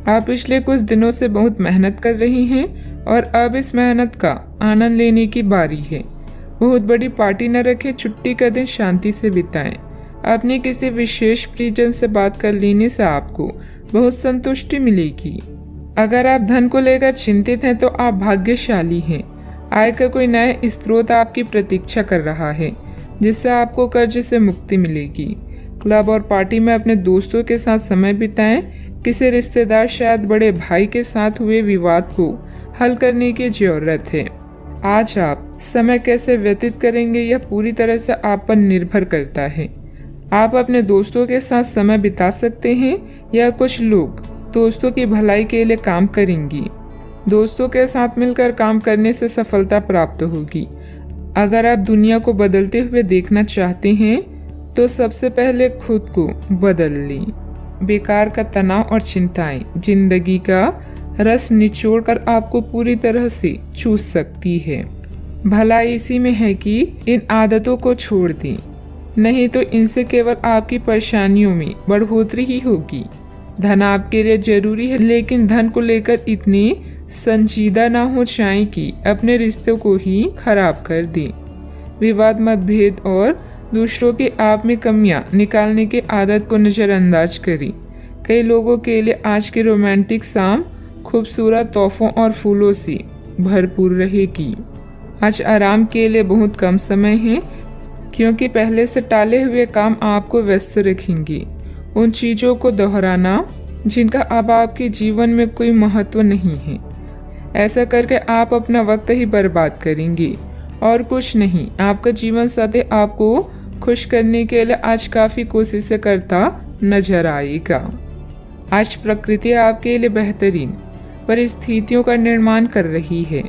आप पिछले कुछ दिनों से बहुत मेहनत कर रही हैं और अब इस मेहनत का आनंद लेने की बारी है। बहुत बड़ी पार्टी न रखें, छुट्टी का दिन शांति से बिताएं। अपने किसी विशेष प्रियजन से बात कर लेने से आपको बहुत संतुष्टि मिलेगी। अगर आप धन को लेकर चिंतित हैं तो आप भाग्यशाली हैं। आय का कोई नया स्रोत आपकी प्रतीक्षा कर रहा है, जिससे आपको कर्ज से मुक्ति मिलेगी। क्लब और पार्टी में अपने दोस्तों के साथ समय बिताएं। किसी रिश्तेदार, शायद बड़े भाई के साथ हुए विवाद को हल करने की जरूरत है। आज आप समय कैसे व्यतीत करेंगे यह पूरी तरह से आप पर निर्भर करता है। आप अपने दोस्तों के साथ समय बिता सकते हैं या कुछ लोग दोस्तों की भलाई के लिए काम करेंगी। दोस्तों के साथ मिलकर काम करने से सफलता प्राप्त होगी। अगर आप दुनिया को बदलते हुए देखना चाहते हैं तो सबसे पहले खुद को बदल लें। बेकार का तनाव और चिंताएं जिंदगी का रस निचोड़कर आपको पूरी तरह से चूस सकती है। भलाई इसी में है कि इन आदतों को छोड़ दें, नहीं तो इनसे केवल आपकी परेशानियों में बढ़ोतरी ही होगी। धन आपके लिए जरूरी है, लेकिन धन को लेकर इतनी संजीदा ना हो जाएं कि अपने रिश्तों को ही खराब कर दें। विवाद, मतभेद और दूसरों की आप में कमियां निकालने की आदत को नजरअंदाज करें। कई लोगों के लिए आज की रोमांटिक शाम खूबसूरत तोहफों और फूलों से भरपूर रहेगी। आज आराम के लिए बहुत कम समय है, क्योंकि पहले से टाले हुए काम आपको व्यस्त रखेंगे। उन चीजों को दोहराना जिनका अब आपके जीवन में कोई महत्व नहीं है। ऐसा करके आप अपना वक्त ही बर्बाद करेंगे और कुछ नहीं। आपका जीवन साथी आपको खुश करने के लिए आज काफी कोशिशें करता नजर आएगा। आज प्रकृति आपके लिए बेहतरीन परिस्थितियों का निर्माण कर रही है,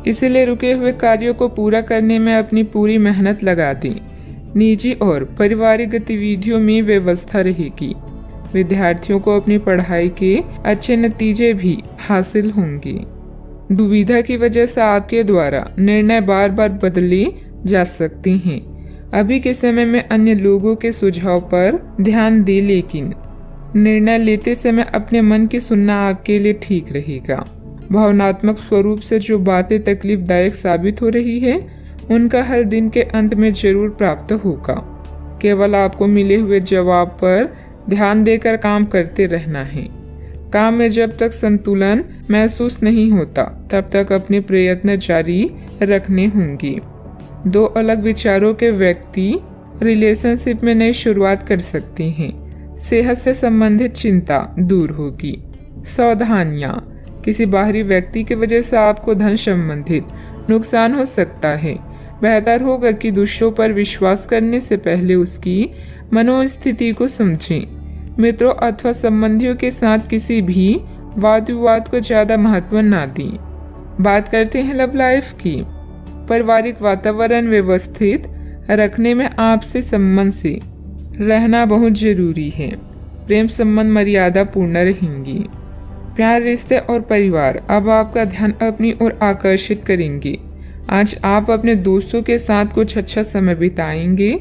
इसलिए रुके हुए कार्यों को पूरा करने में अपनी पूरी मेहनत लगा दें। निजी और पारिवारिक गतिविधियों में व्यवस्था रहेगी। विद्यार्थियों को अपनी पढ़ाई के अच्छे नतीजे भी हासिल होंगे। दुविधा की वजह से आपके द्वारा निर्णय बार बार बदले जा सकते हैं। अभी के समय में अन्य लोगों के सुझाव पर ध्यान दें, लेकिन निर्णय लेते समय अपने मन की सुनना आपके लिए ठीक रहेगा। भावनात्मक स्वरूप से जो बातें तकलीफदायक साबित हो रही है, उनका हल दिन के अंत में जरूर प्राप्त होगा। केवल आपको मिले हुए जवाब पर ध्यान देकर काम करते रहना है। काम में जब तक संतुलन महसूस नहीं होता, तब तक अपने प्रयत्न जारी रखने होंगे। दो अलग विचारों के व्यक्ति रिलेशनशिप में नई शुरुआत कर सकते हैं। सेहत से संबंधित चिंता दूर होगी। सावधानियां, किसी बाहरी व्यक्ति की वजह से आपको धन संबंधित नुकसान हो सकता है। बेहतर होगा कि दूसरों पर विश्वास करने से पहले उसकी मनोस्थिति को समझें। मित्रों अथवा संबंधियों के साथ किसी भी वाद विवाद को ज्यादा महत्व ना दें। बात करते हैं लव लाइफ की। पारिवारिक वातावरण व्यवस्थित रखने में आपसे संबंध से रहना बहुत जरूरी है। प्रेम संबंध मर्यादा पूर्ण रहेंगी। प्यार, रिश्ते और परिवार अब आपका ध्यान अपनी ओर आकर्षित करेंगे। आज आप अपने दोस्तों के साथ कुछ अच्छा समय बिताएंगे।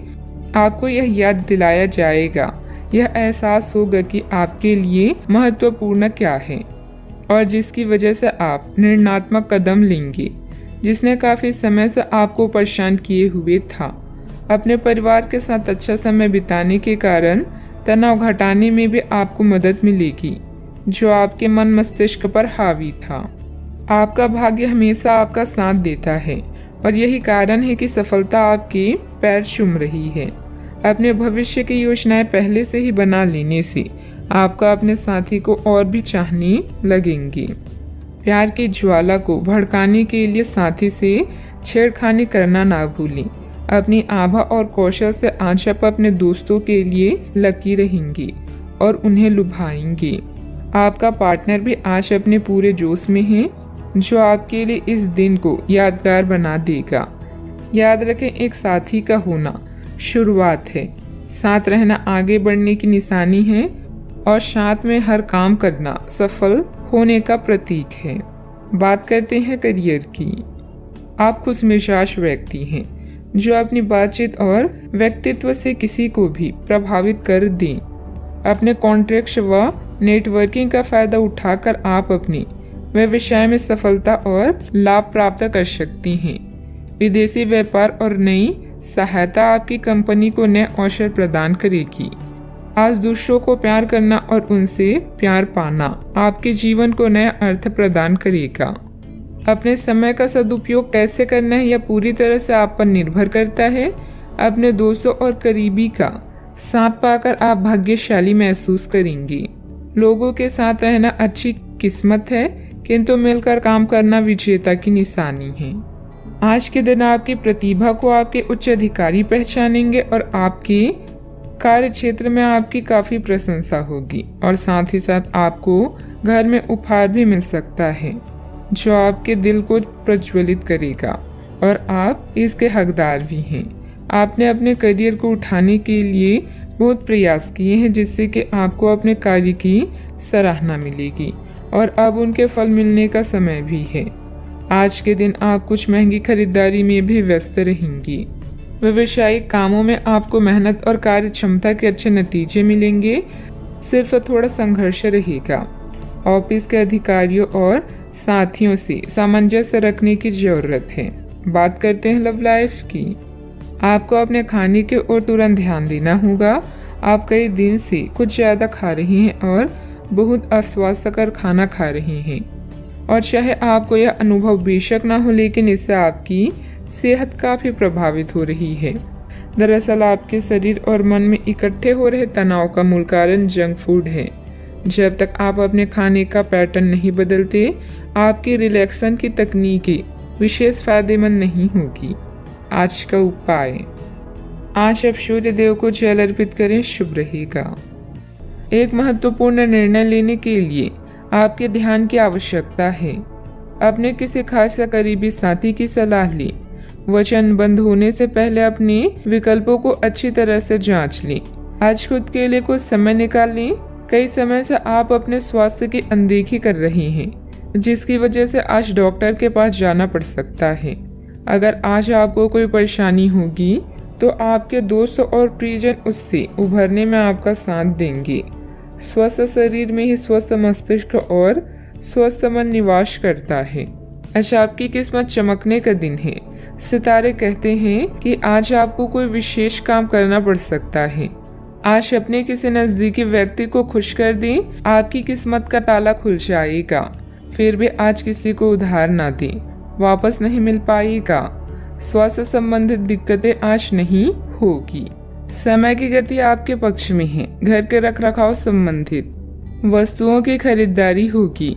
आपको यह याद दिलाया जाएगा, यह एहसास होगा कि आपके लिए महत्वपूर्ण क्या है और जिसकी वजह से आप निर्णयात्मक कदम लेंगे, जिसने काफी समय से आपको परेशान किए हुए था। अपने परिवार के साथ अच्छा समय बिताने के कारण तनाव घटाने में भी आपको मदद मिलेगी, जो आपके मन मस्तिष्क पर हावी था। आपका भाग्य हमेशा आपका साथ देता है और यही कारण है कि सफलता आपके पैर चूम रही है। अपने भविष्य की योजनाएं पहले से ही बना लेने से आपका अपने साथी को और भी चाहने लगेंगे। प्यार की ज्वाला को भड़काने के लिए साथी से छेड़खानी करना ना भूलें। अपनी आभा और कौशल से आज आप अपने दोस्तों के लिए लकी रहेंगे और उन्हें लुभाएंगे। आपका पार्टनर भी आज अपने पूरे जोश में है, जो आपके लिए इस दिन को यादगार बना देगा। याद रखें, एक साथी का होना शुरुआत है, साथ रहना आगे बढ़ने की निशानी है और साथ में हर काम करना सफल होने का प्रतीक है। बात करते हैं करियर की। आप खुशमिजाज व्यक्ति हैं, जो अपनी बातचीत और व्यक्तित्व से किसी को भी प्रभावित कर दें। अपने कॉन्ट्रैक्ट व नेटवर्किंग का फायदा उठाकर आप अपनी व्यवसाय में सफलता और लाभ प्राप्त कर सकती हैं। विदेशी व्यापार और नई सहायता आपकी कंपनी को नए अवसर प्रदान करेगी। आज दूसरों को प्यार करना और उनसे प्यार पाना आपके जीवन को नया अर्थ प्रदान करेगा। अपने समय का सदुपयोग कैसे करना है यह पूरी तरह से आप पर निर्भर करता है। अपने दोस्तों और करीबी का साथ पाकर आप भाग्यशाली महसूस करेंगी। लोगों के साथ रहना अच्छी किस्मत है, किंतु मिलकर काम करना विजेता की निशानी है। आज के दिन आपकी प्रतिभा को आपके उच्च अधिकारी पहचानेंगे और आपके कार्य क्षेत्र में आपकी काफी प्रशंसा होगी और साथ ही साथ आपको घर में उपहार भी मिल सकता है जो आपके दिल को प्रज्वलित करेगा और आप इसके हकदार भी हैं। आपने अपने करियर को उठाने के लिए बहुत प्रयास किए हैं जिससे कि आपको अपने कार्य की सराहना मिलेगी और अब उनके फल मिलने का समय भी है। आज के दिन आप कुछ महंगी खरीदारी में भी व्यस्त रहेंगी। व्यावसायिक कामों में आपको मेहनत और कार्य क्षमता के अच्छे नतीजे मिलेंगे, सिर्फ थोड़ा संघर्ष रहेगा। ऑफिस के अधिकारियों और साथियों से सामंजस्य रखने की जरूरत है। बात करते हैं लव लाइफ की। आपको अपने खाने के ओर तुरंत ध्यान देना होगा। आप कई दिन से कुछ ज्यादा खा रही हैं और बहुत अस्वास्थ्यकर खाना खा रही हैं और चाहे आपको यह अनुभव बेशक ना हो, लेकिन इससे आपकी सेहत काफी प्रभावित हो रही है। दरअसल आपके शरीर और मन में इकट्ठे हो रहे तनाव का मूल कारण जंक फूड है। जब तक आप अपने खाने का पैटर्न नहीं बदलते, आपकी रिलैक्सेशन की तकनीकें विशेष फायदेमंद नहीं होगी। आज का उपाय, आज आप सूर्य देव को जल अर्पित करें, शुभ रहेगा। एक महत्वपूर्ण निर्णय लेने के लिए आपके ध्यान की आवश्यकता है। अपने किसी खास या करीबी साथी की सलाह लें। वचनबद्ध होने से पहले अपने विकल्पों को अच्छी तरह से जांच लें। आज खुद के लिए कुछ समय निकाल लें। कई समय से आप अपने स्वास्थ्य की अनदेखी कर रहे हैं, जिसकी वजह से आज डॉक्टर के पास जाना पड़ सकता है। अगर आज आपको कोई परेशानी होगी तो आपके दोस्त और प्रियजन उससे उभरने में आपका साथ देंगे। स्वस्थ शरीर में ही स्वस्थ मस्तिष्क और स्वस्थ मन निवास करता है। आज आपकी किस्मत चमकने का दिन है। सितारे कहते हैं कि आज आपको कोई विशेष काम करना पड़ सकता है। आज अपने किसी नजदीकी व्यक्ति को खुश कर दें, आपकी किस्मत का ताला खुल जाएगा। फिर भी आज किसी को उधार ना दें, वापस नहीं मिल पाएगा। स्वास्थ्य संबंधित दिक्कतें आज नहीं होगी। समय की गति आपके पक्ष में है। घर के रखरखाव संबंधित वस्तुओं की खरीदारी होगी।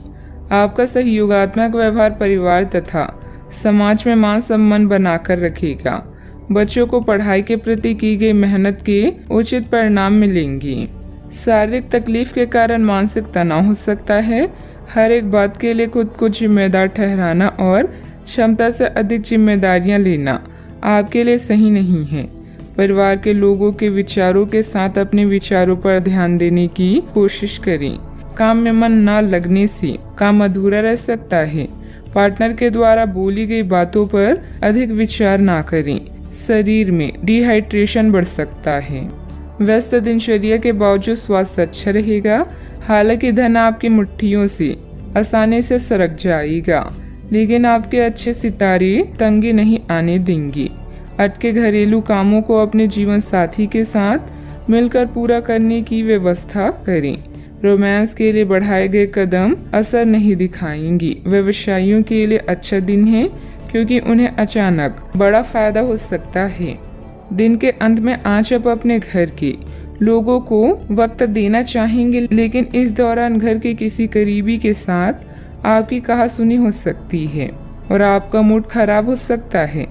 आपका सहयोगात्मक व्यवहार परिवार तथा समाज में मान सम्मान बनाकर रखेगा। बच्चों को पढ़ाई के प्रति की गई मेहनत के उचित परिणाम मिलेंगे। शारीरिक तकलीफ के कारण मानसिक तनाव हो सकता है। हर एक बात के लिए खुद को जिम्मेदार ठहराना और क्षमता से अधिक जिम्मेदारियां लेना आपके लिए सही नहीं है। परिवार के लोगों के विचारों के साथ अपने विचारों पर ध्यान देने की कोशिश करें। काम में मन न लगने से काम अधूरा रह सकता है। पार्टनर के द्वारा बोली गई बातों पर अधिक विचार ना करें। शरीर में डिहाइड्रेशन बढ़ सकता है। व्यस्त दिनचर्या के बावजूद स्वास्थ्य अच्छा रहेगा। हालांकि धन आपकी मुट्ठियों से आसानी से सरक जाएगा, लेकिन आपके अच्छे सितारे तंगी नहीं आने देंगे। अटके घरेलू कामों को अपने जीवन साथी के साथ मिलकर पूरा करने की व्यवस्था करें। रोमांस के लिए बढ़ाए गए कदम असर नहीं दिखाएंगी। व्यवसायियों के लिए अच्छा दिन है क्योंकि उन्हें अचानक बड़ा फायदा हो सकता है। दिन के अंत में आज आप अपने घर के लोगों को वक्त देना चाहेंगे, लेकिन इस दौरान घर के किसी करीबी के साथ आपकी कहासुनी हो सकती है और आपका मूड खराब हो सकता है।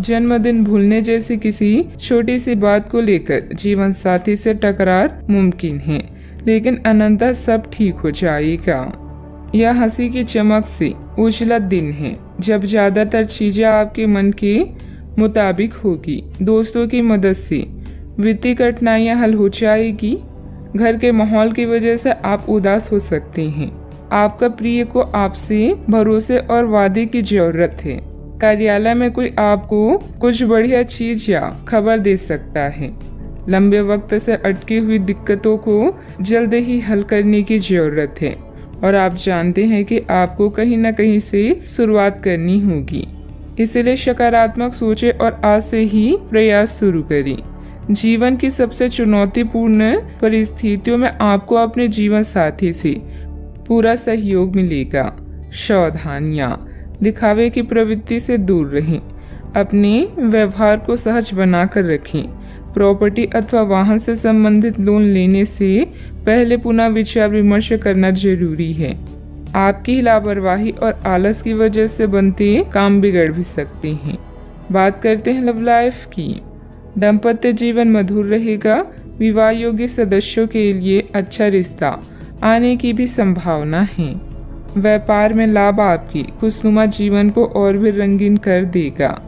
जन्मदिन भूलने जैसी किसी छोटी सी बात को लेकर जीवन साथी से टकरार मुमकिन है, लेकिन अनंततः सब ठीक हो जाएगा। यह हंसी की चमक से उजला दिन है जब ज्यादातर चीजें आपके मन के मुताबिक होगी। दोस्तों की मदद से वित्तीय कठिनाइयां हल हो जाएगी। घर के माहौल की वजह से आप उदास हो सकते हैं। आपका प्रिय को आपसे भरोसे और वादे की जरूरत है। कार्यालय में कोई आपको कुछ बढ़िया चीज या खबर दे सकता है। लंबे वक्त से अटकी हुई दिक्कतों को जल्द ही हल करने की जरूरत है और आप जानते हैं कि आपको कहीं न कहीं से शुरुआत करनी होगी। इसलिए सकारात्मक सोचें और आज से ही प्रयास शुरू करें। जीवन की सबसे चुनौतीपूर्ण परिस्थितियों में आपको अपने जीवन साथी से पूरा सहयोग मिलेगा। सावधानियां, दिखावे की प्रवृत्ति से दूर रहें। अपने व्यवहार को सहज बनाकर रखें। प्रॉपर्टी अथवा वाहन से संबंधित लोन लेने से पहले पुनः विचार विमर्श करना जरूरी है। आपकी लापरवाही और आलस की वजह से बनते काम बिगड़ भी सकते हैं। बात करते हैं लव लाइफ की। दाम्पत्य जीवन मधुर रहेगा। विवाह योग्य सदस्यों के लिए अच्छा रिश्ता आने की भी संभावना है। व्यापार में लाभ आपकी खुशनुमा जीवन को और भी रंगीन कर देगा।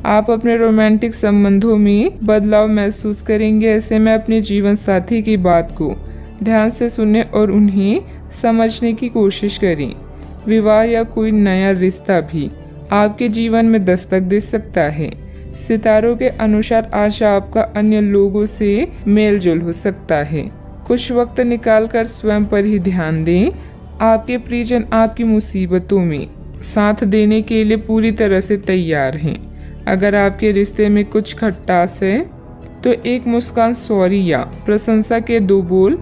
आप अपने रोमांटिक संबंधों में बदलाव महसूस करेंगे। ऐसे में अपने जीवन साथी की बात को ध्यान से सुनें और उन्हें समझने की कोशिश करें। विवाह या कोई नया रिश्ता भी आपके जीवन में दस्तक दे सकता है। सितारों के अनुसार आज आपका अन्य लोगों से मेल जोल हो सकता है। कुछ वक्त निकालकर स्वयं पर ही ध्यान दें। आपके प्रियजन आपकी मुसीबतों में साथ देने के लिए पूरी तरह से तैयार हैं। अगर आपके रिश्ते में कुछ खटास है तो एक मुस्कान, सॉरी या प्रशंसा के 2 बोल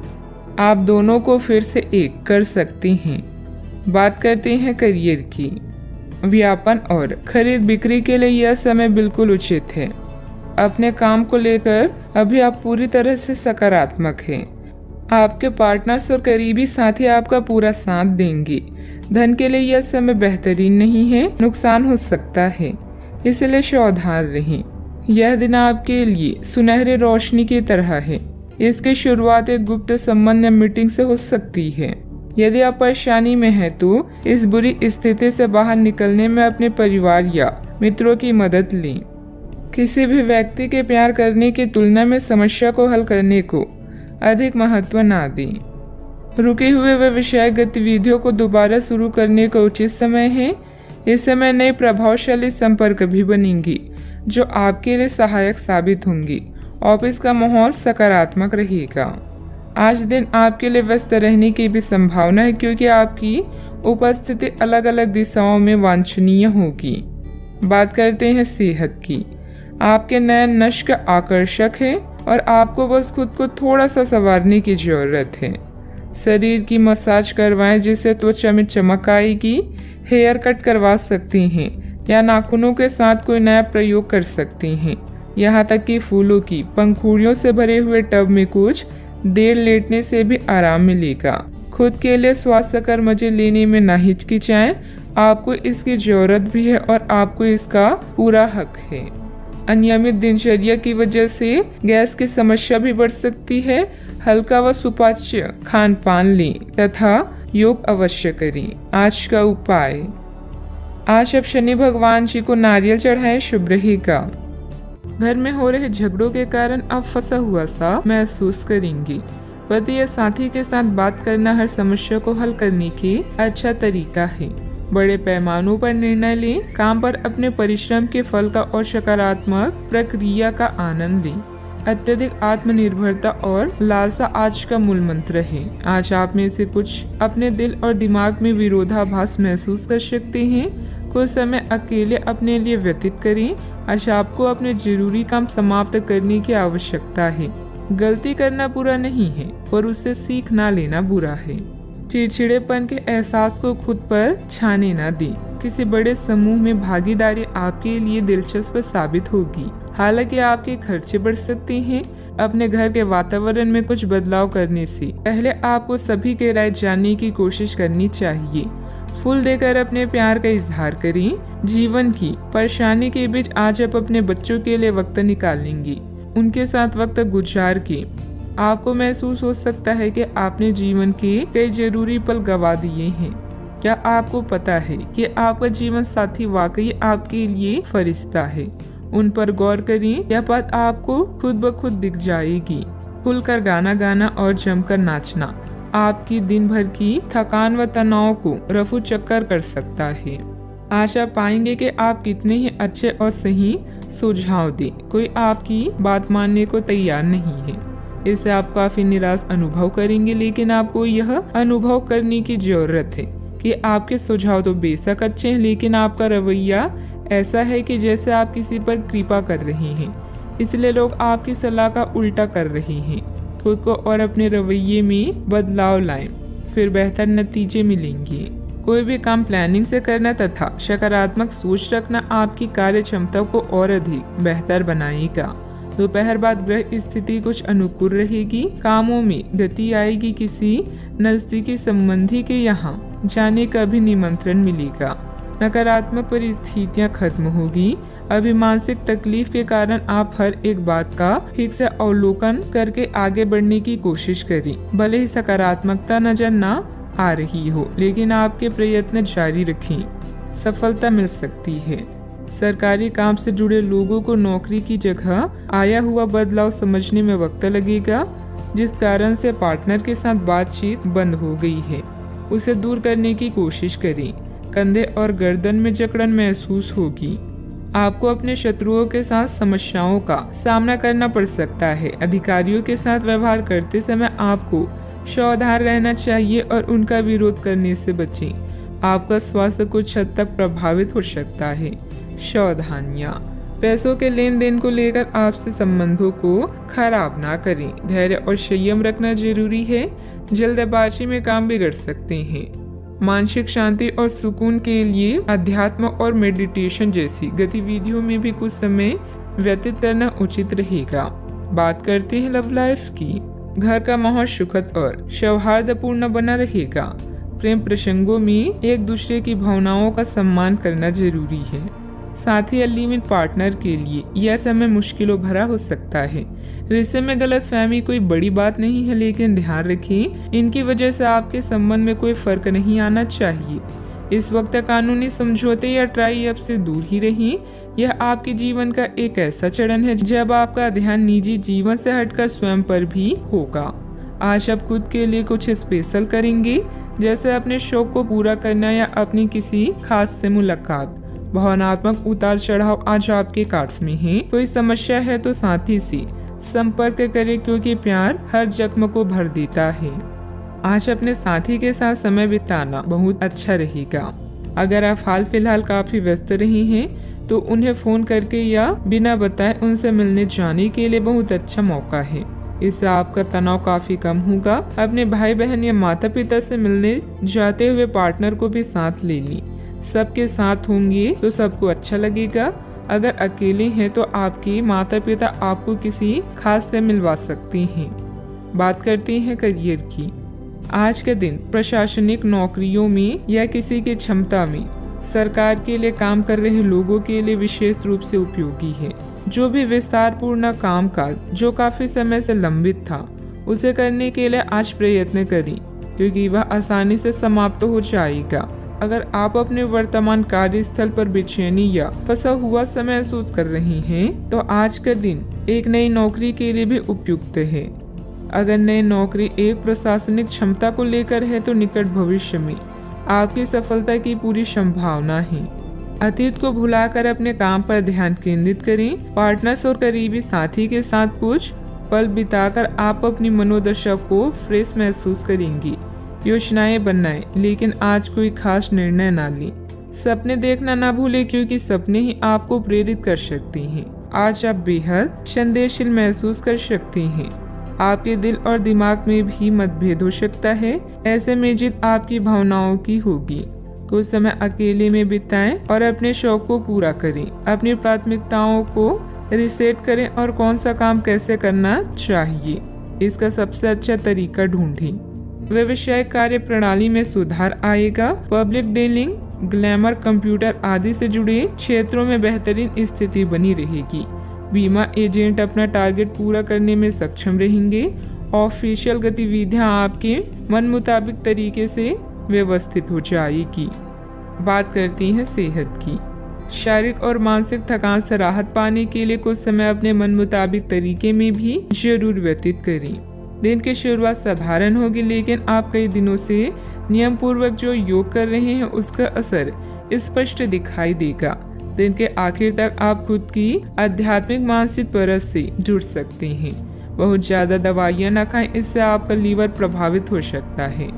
आप दोनों को फिर से एक कर सकते हैं। बात करते हैं करियर की। व्यापार और खरीद बिक्री के लिए यह समय बिल्कुल उचित है। अपने काम को लेकर अभी आप पूरी तरह से सकारात्मक हैं। आपके पार्टनर्स और करीबी साथी आपका पूरा साथ देंगे। धन के लिए यह समय बेहतरीन नहीं है, नुकसान हो सकता है, इसलिए सावधान रहें। यह दिन आपके लिए सुनहरी रोशनी की तरह है। इसकी शुरुआत एक गुप्त संबंध या मीटिंग से हो सकती है। यदि आप परेशानी में हैं तो इस बुरी स्थिति से बाहर निकलने में अपने परिवार या मित्रों की मदद लें। किसी भी व्यक्ति के प्यार करने की तुलना में समस्या को हल करने को अधिक महत्व ना दें। रुके हुए व्यवसायिक गतिविधियों को दोबारा शुरू करने का उचित समय है। इस समय नए प्रभावशाली संपर्क भी बनेंगी जो आपके लिए सहायक साबित होंगी। ऑफिस का माहौल सकारात्मक रहेगा। आज दिन आपके लिए व्यस्त रहने की भी संभावना है क्योंकि आपकी उपस्थिति अलग अलग दिशाओं में वांछनीय होगी। बात करते हैं सेहत की। आपके नयन नश्क आकर्षक है और आपको बस खुद को थोड़ा सा संवारने की जरूरत है। शरीर की मसाज करवाएं जिससे त्वचा में चमक आएगी। हेयर कट करवा सकते हैं या नाखूनों के साथ कोई नया प्रयोग कर सकते हैं। यहाँ तक कि फूलों की पंखुड़ियों से भरे हुए टब में कुछ देर लेटने से भी आराम मिलेगा। खुद के लिए स्वास्थ्यकर मजे लेने में ना हिचकिचाएं। आपको इसकी जरूरत भी है और आपको इसका पूरा हक है। अनियमित दिनचर्या की वजह से गैस की समस्या भी बढ़ सकती है। हल्का व सुपाच्य खान पान लें तथा योग अवश्य करें। आज का उपाय, आज आप शनि भगवान जी को नारियल चढ़ाएं, शुभ रहेगा। घर में हो रहे झगड़ों के कारण आप फंसा हुआ सा महसूस करेंगे। पति या साथी के साथ बात करना हर समस्या को हल करने की अच्छा तरीका है। बड़े पैमानों पर निर्णय लें। काम पर अपने परिश्रम के फल का और सकारात्मक प्रक्रिया का आनंद लें। अत्यधिक आत्मनिर्भरता और लालसा आज का मूल मंत्र है। आज आप में से कुछ अपने दिल और दिमाग में विरोधाभास महसूस कर सकते हैं। कुछ समय अकेले अपने लिए व्यतीत करें। आज आपको अपने जरूरी काम समाप्त करने की आवश्यकता है। गलती करना बुरा नहीं है पर उससे सीख ना लेना बुरा है। चिड़चिड़ेपन के एहसास को खुद पर छाने ना दें। किसी बड़े समूह में भागीदारी आपके लिए दिलचस्प साबित होगी। हालांकि आपके खर्चे बढ़ सकते हैं। अपने घर के वातावरण में कुछ बदलाव करने से पहले आपको सभी की राय जानने की कोशिश करनी चाहिए। फूल देकर अपने प्यार का इजहार करें। जीवन की परेशानी के बीच आज आप अपने बच्चों के लिए वक्त निकालेंगी। उनके साथ वक्त गुजार के आपको महसूस हो सकता है कि आपने जीवन के कई जरूरी पल गंवा दिए हैं। क्या आपको पता है कि आपका जीवन साथी वाकई आपके लिए फरिश्ता है? उन पर गौर करें। यह बात आपको खुद ब खुद दिख जाएगी। खुलकर गाना गाना और जमकर नाचना आपकी दिन भर की थकान व तनाव को रफू चक्कर कर सकता है। आज आप पाएंगे कि आप कितने ही अच्छे और सही सुझाव दें, कोई आपकी बात मानने को तैयार नहीं है। इससे आप काफी निराश अनुभव करेंगे, लेकिन आपको यह अनुभव करने की जरूरत है कि आपके सुझाव तो बेशक अच्छे हैं, लेकिन आपका रवैया ऐसा है कि जैसे आप किसी पर कृपा कर रहे हैं, इसलिए लोग आपकी सलाह का उल्टा कर रहे हैं। खुद को और अपने रवैये में बदलाव लाएं, फिर बेहतर नतीजे मिलेंगे। कोई भी काम प्लानिंग से करना तथा सकारात्मक सोच रखना आपकी कार्य क्षमता को और अधिक बेहतर बनाएगा। दोपहर बाद ग्रह स्थिति कुछ अनुकूल रहेगी, कामों में गति आएगी, किसी नजदीकी संबंधी के यहाँ जाने का भी निमंत्रण मिलेगा। नकारात्मक परिस्थितियाँ खत्म होगी। अभी मानसिक तकलीफ के कारण आप हर एक बात का ठीक से अवलोकन करके आगे बढ़ने की कोशिश करें। भले ही सकारात्मकता नजर न आ रही हो, लेकिन आपके प्रयत्न जारी रखें, सफलता मिल सकती है। सरकारी काम से जुड़े लोगों को नौकरी की जगह आया हुआ बदलाव समझने में वक्त लगेगा, जिस कारण से पार्टनर के साथ बातचीत बंद हो गई है, उसे दूर करने की कोशिश करें। कंधे और गर्दन में जकड़न महसूस होगी। आपको अपने शत्रुओं के साथ समस्याओं का सामना करना पड़ सकता है। अधिकारियों के साथ व्यवहार करते समय आपको सावधान रहना चाहिए और उनका विरोध करने से बचें। आपका स्वास्थ्य कुछ हद तक प्रभावित हो सकता है। सावधानियां, पैसों के लेन देन को लेकर आपसे संबंधों को खराब ना करें। धैर्य और संयम रखना जरूरी है, जल्दबाजी में काम बिगड़ सकते हैं। मानसिक शांति और सुकून के लिए अध्यात्म और मेडिटेशन जैसी गतिविधियों में भी कुछ समय व्यतीत करना उचित रहेगा। बात करते हैं लव लाइफ की। घर का माहौल सुखद और सौहार्दपूर्ण बना रहेगा। प्रेम प्रसंगों में एक दूसरे की भावनाओं का सम्मान करना जरूरी है। साथ ही लिव-इन पार्टनर के लिए यह समय मुश्किलों भरा हो सकता है। रिश्ते में गलतफहमी कोई बड़ी बात नहीं है, लेकिन ध्यान रखें, इनकी वजह से आपके संबंध में कोई फर्क नहीं आना चाहिए। इस वक्त कानूनी समझौते या ट्राई अप से दूर ही रहें। यह आपके जीवन का एक ऐसा चरण है जब आपका ध्यान निजी जीवन से हटकर स्वयं पर भी होगा। आज आप खुद के लिए कुछ स्पेशल करेंगे, जैसे अपने शौक को पूरा करना या अपनी किसी खास से मुलाकात। भावनात्मक उतार चढ़ाव आज आपके कार्ड्स में है। कोई समस्या है तो साथी से संपर्क करें, क्योंकि प्यार हर जख्म को भर देता है। आज अपने साथी के साथ समय बिताना बहुत अच्छा रहेगा। अगर आप हाल फिलहाल काफी व्यस्त रहे हैं तो उन्हें फोन करके या बिना बताए उनसे मिलने जाने के लिए बहुत अच्छा मौका है। इससे आपका तनाव काफी कम होगा। अपने भाई बहन या माता पिता से मिलने जाते हुए पार्टनर को भी साथ ले ली। सबके साथ होंगे तो सबको अच्छा लगेगा। अगर अकेले हैं तो आपके माता पिता आपको किसी खास से मिलवा सकते हैं। बात करते हैं करियर की। आज के दिन प्रशासनिक नौकरियों में या किसी की क्षमता में सरकार के लिए काम कर रहे लोगों के लिए विशेष रूप से उपयोगी है। जो भी विस्तार पूर्ण कामकाज जो काफी समय से लंबित था, उसे करने के लिए आज प्रयत्न करें, क्योंकि वह आसानी से समाप्त हो जाएगा। अगर आप अपने वर्तमान कार्यस्थल पर बेचैनी या फंसा हुआ समय महसूस कर रहे हैं, तो आज का दिन एक नई नौकरी के लिए भी उपयुक्त है। अगर नई नौकरी एक प्रशासनिक क्षमता को लेकर है तो निकट भविष्य में आपकी सफलता की पूरी संभावना है। अतीत को भुलाकर अपने काम पर ध्यान केंद्रित करें। पार्टनर्स और करीबी साथी के साथ कुछ पल बिताकर आप अपनी मनोदशा को फ्रेश महसूस करेंगी। योजनाएं बनाएं, लेकिन आज कोई खास निर्णय ना लें। सपने देखना ना भूलें, क्योंकि सपने ही आपको प्रेरित कर सकते हैं। आज आप बेहद संदेशशील महसूस कर सकते हैं। आपके दिल और दिमाग में भी मतभेद हो सकता है। ऐसे में जीत आपकी भावनाओं की होगी। कुछ समय अकेले में बिताएं और अपने शौक को पूरा करें। अपनी प्राथमिकताओं को रिसेट करें और कौन सा काम कैसे करना चाहिए, इसका सबसे अच्छा तरीका ढूंढें। व्यवसायिक कार्य प्रणाली में सुधार आएगा। पब्लिक डीलिंग, ग्लैमर, कंप्यूटर आदि से जुड़े क्षेत्रों में बेहतरीन स्थिति बनी रहेगी। बीमा एजेंट अपना टारगेट पूरा करने में सक्षम रहेंगे। ऑफिशियल गतिविधियां आपके मन मुताबिक तरीके से व्यवस्थित हो जाएगी। बात करती हैं सेहत की। शारीरिक और मानसिक थकान से राहत पाने के लिए कुछ समय अपने मन मुताबिक तरीके में भी जरूर व्यतीत करें। दिन की शुरुआत साधारण होगी, लेकिन आप कई दिनों से नियम पूर्वक जो योग कर रहे हैं उसका असर स्पष्ट दिखाई देगा। दिन के आखिर तक आप खुद की आध्यात्मिक मानसिक परत से जुड़ सकते हैं। बहुत ज्यादा दवाइयाँ न खाएं, इससे आपका लीवर प्रभावित हो सकता है।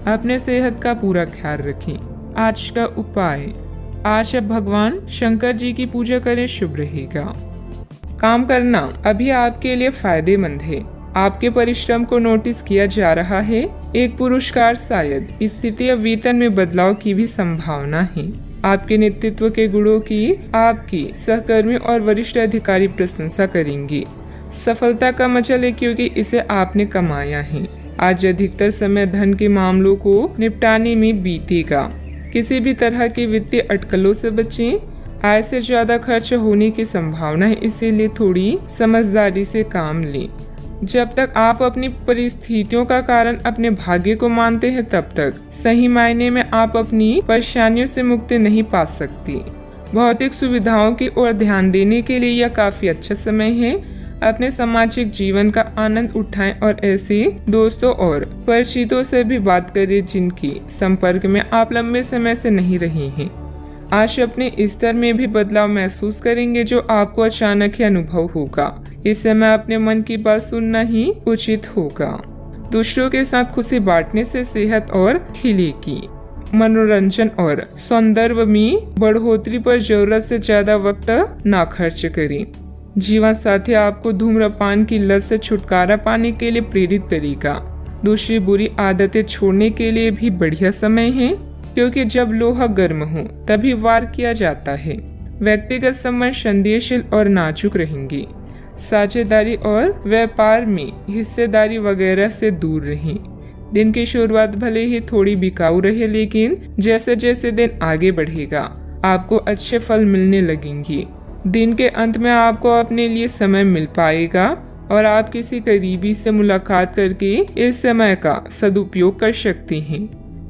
अपने सेहत का पूरा ख्याल रखें। आज का उपाय, आज आप भगवान शंकर जी की पूजा करें, शुभ रहेगा। काम करना अभी आपके लिए फायदेमंद है। आपके परिश्रम को नोटिस किया जा रहा है। एक पुरस्कार, शायद स्थिति या वेतन में बदलाव की भी संभावना है। आपके नेतृत्व के गुणों की आपकी सहकर्मी और वरिष्ठ अधिकारी प्रशंसा करेंगे। सफलता का मजा ले, क्योंकि इसे आपने कमाया है। आज अधिकतर समय धन के मामलों को निपटाने में बीतेगा। किसी भी तरह की वित्तीय अटकलों से बचें। आय से ज्यादा खर्च होने की संभावना है, इसीलिए थोड़ी समझदारी से काम लें। जब तक आप अपनी परिस्थितियों का कारण अपने भाग्य को मानते हैं, तब तक सही मायने में आप अपनी परेशानियों से मुक्ति नहीं पा सकते। भौतिक सुविधाओं की ओर ध्यान देने के लिए यह काफी अच्छा समय है। अपने सामाजिक जीवन का आनंद उठाएं और ऐसे दोस्तों और परिचितों से भी बात करें जिनकी संपर्क में आप लंबे समय से नहीं रहे हैं। आज अपने स्तर में भी बदलाव महसूस करेंगे, जो आपको अचानक ही अनुभव होगा। इस समय अपने मन की बात सुनना ही उचित होगा। दूसरों के साथ खुशी बांटने से सेहत और खिलेगी। मनोरंजन और सौंदर्य में बढ़ोतरी पर जरूरत से ज्यादा वक्त ना खर्च करें। जीवन साथी आपको धूम्रपान की लत से छुटकारा पाने के लिए प्रेरित करेगा। दूसरी बुरी आदतें छोड़ने के लिए भी बढ़िया समय है, क्योंकि जब लोहा गर्म हो तभी वार किया जाता है। व्यक्तिगत संबंध संदेहशील और नाजुक रहेंगे। साझेदारी और व्यापार में हिस्सेदारी वगैरह से दूर रहें। दिन की शुरुआत भले ही थोड़ी बिकाऊ रहे, लेकिन जैसे जैसे दिन आगे बढ़ेगा आपको अच्छे फल मिलने लगेंगे। दिन के अंत में आपको अपने लिए समय मिल पाएगा और आप किसी करीबी से मुलाकात करके इस समय का सदुपयोग कर सकते हैं।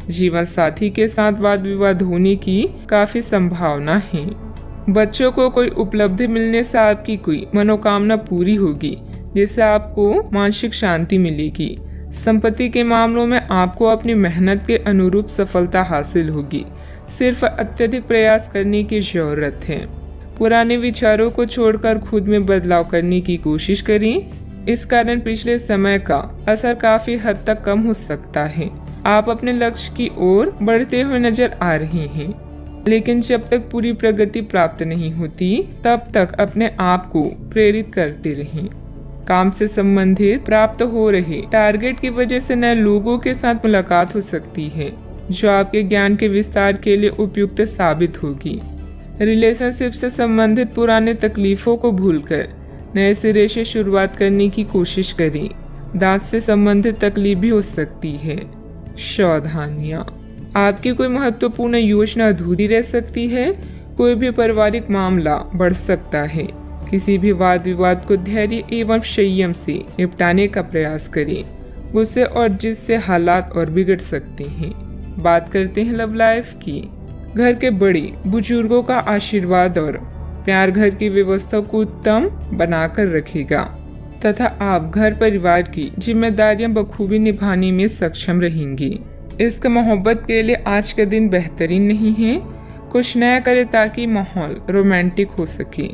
जीवन साथी के साथ वाद विवाद होने की काफी संभावना है। बच्चों को कोई उपलब्धि मिलने से आपकी कोई मनोकामना पूरी होगी, जिससे आपको मानसिक शांति मिलेगी। संपत्ति के मामलों में आपको अपनी मेहनत के अनुरूप सफलता हासिल होगी। सिर्फ अत्यधिक प्रयास करने की जरूरत है। पुराने विचारों को छोड़कर खुद में बदलाव करने की कोशिश करें। इस कारण पिछले समय का असर काफी हद तक कम हो सकता है। आप अपने लक्ष्य की ओर बढ़ते हुए नजर आ रहे हैं, लेकिन जब तक पूरी प्रगति प्राप्त नहीं होती, तब तक अपने आप को प्रेरित करते रहें। काम से संबंधित प्राप्त हो रहे टारगेट की वजह से नए लोगों के साथ मुलाकात हो सकती है, जो आपके ज्ञान के विस्तार के लिए उपयुक्त साबित होगी। रिलेशनशिप से संबंधित पुराने तकलीफों को भूलकर नए सिरे से शुरुआत करने की कोशिश करें। दांत से संबंधित तकलीफ भी हो सकती है। सावधानियां, आपकी कोई महत्वपूर्ण योजना अधूरी रह सकती है। कोई भी पारिवारिक मामला बढ़ सकता है। किसी भी वाद विवाद को धैर्य एवं संयम से निपटाने का प्रयास करें। गुस्से और जिससे हालात और बिगड़ सकते हैं। बात करते हैं लव लाइफ की। घर के बड़े बुजुर्गों का आशीर्वाद और प्यार घर की व्यवस्था को उत्तम बनाकर रखेगा तथा आप घर परिवार की जिम्मेदारियां बखूबी निभाने में सक्षम रहेंगी। इश्क मोहब्बत के लिए आज का दिन बेहतरीन नहीं है। कुछ नया करें ताकि माहौल रोमांटिक हो सके।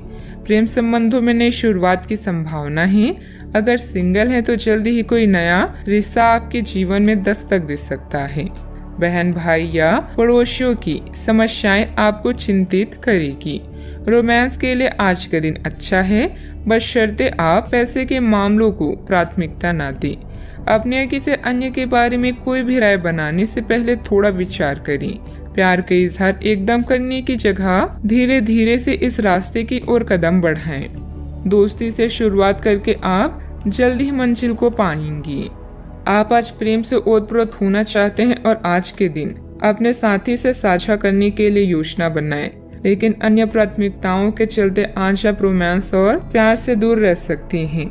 प्रेम संबंधों में नई शुरुआत की संभावना है। अगर सिंगल है तो जल्दी ही कोई नया रिश्ता आपके जीवन में दस्तक दे सकता है। बहन भाई या पड़ोसियों की समस्याएं आपको चिंतित करेगी। रोमांस के लिए आज का दिन अच्छा है, बशर्ते आप पैसे के मामलों को प्राथमिकता न दें। अपने या किसी अन्य के बारे में कोई भी राय बनाने से पहले थोड़ा विचार करें। प्यार का इजहार एकदम करने की जगह धीरे धीरे से इस रास्ते की ओर कदम बढ़ाएं। दोस्ती से शुरुआत करके आप जल्द ही मंजिल को पाएंगे। आप आज प्रेम से ओतप्रोत होना चाहते हैं और आज के दिन अपने साथी से साझा करने के लिए योजना बनाएं, लेकिन अन्य प्राथमिकताओं के चलते आज आप रोमांस और प्यार से दूर रह सकते हैं।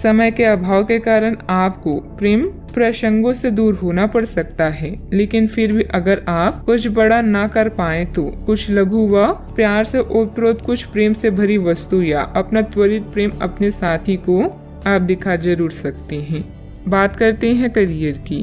समय के अभाव के कारण आपको प्रेम प्रसंगों से दूर होना पड़ सकता है, लेकिन फिर भी अगर आप कुछ बड़ा ना कर पाए तो कुछ लघु व प्यार से ओतप्रोत कुछ प्रेम से भरी वस्तु या अपना त्वरित प्रेम अपने साथी को आप दिखा जरूर सकते हैं। बात करते हैं करियर की।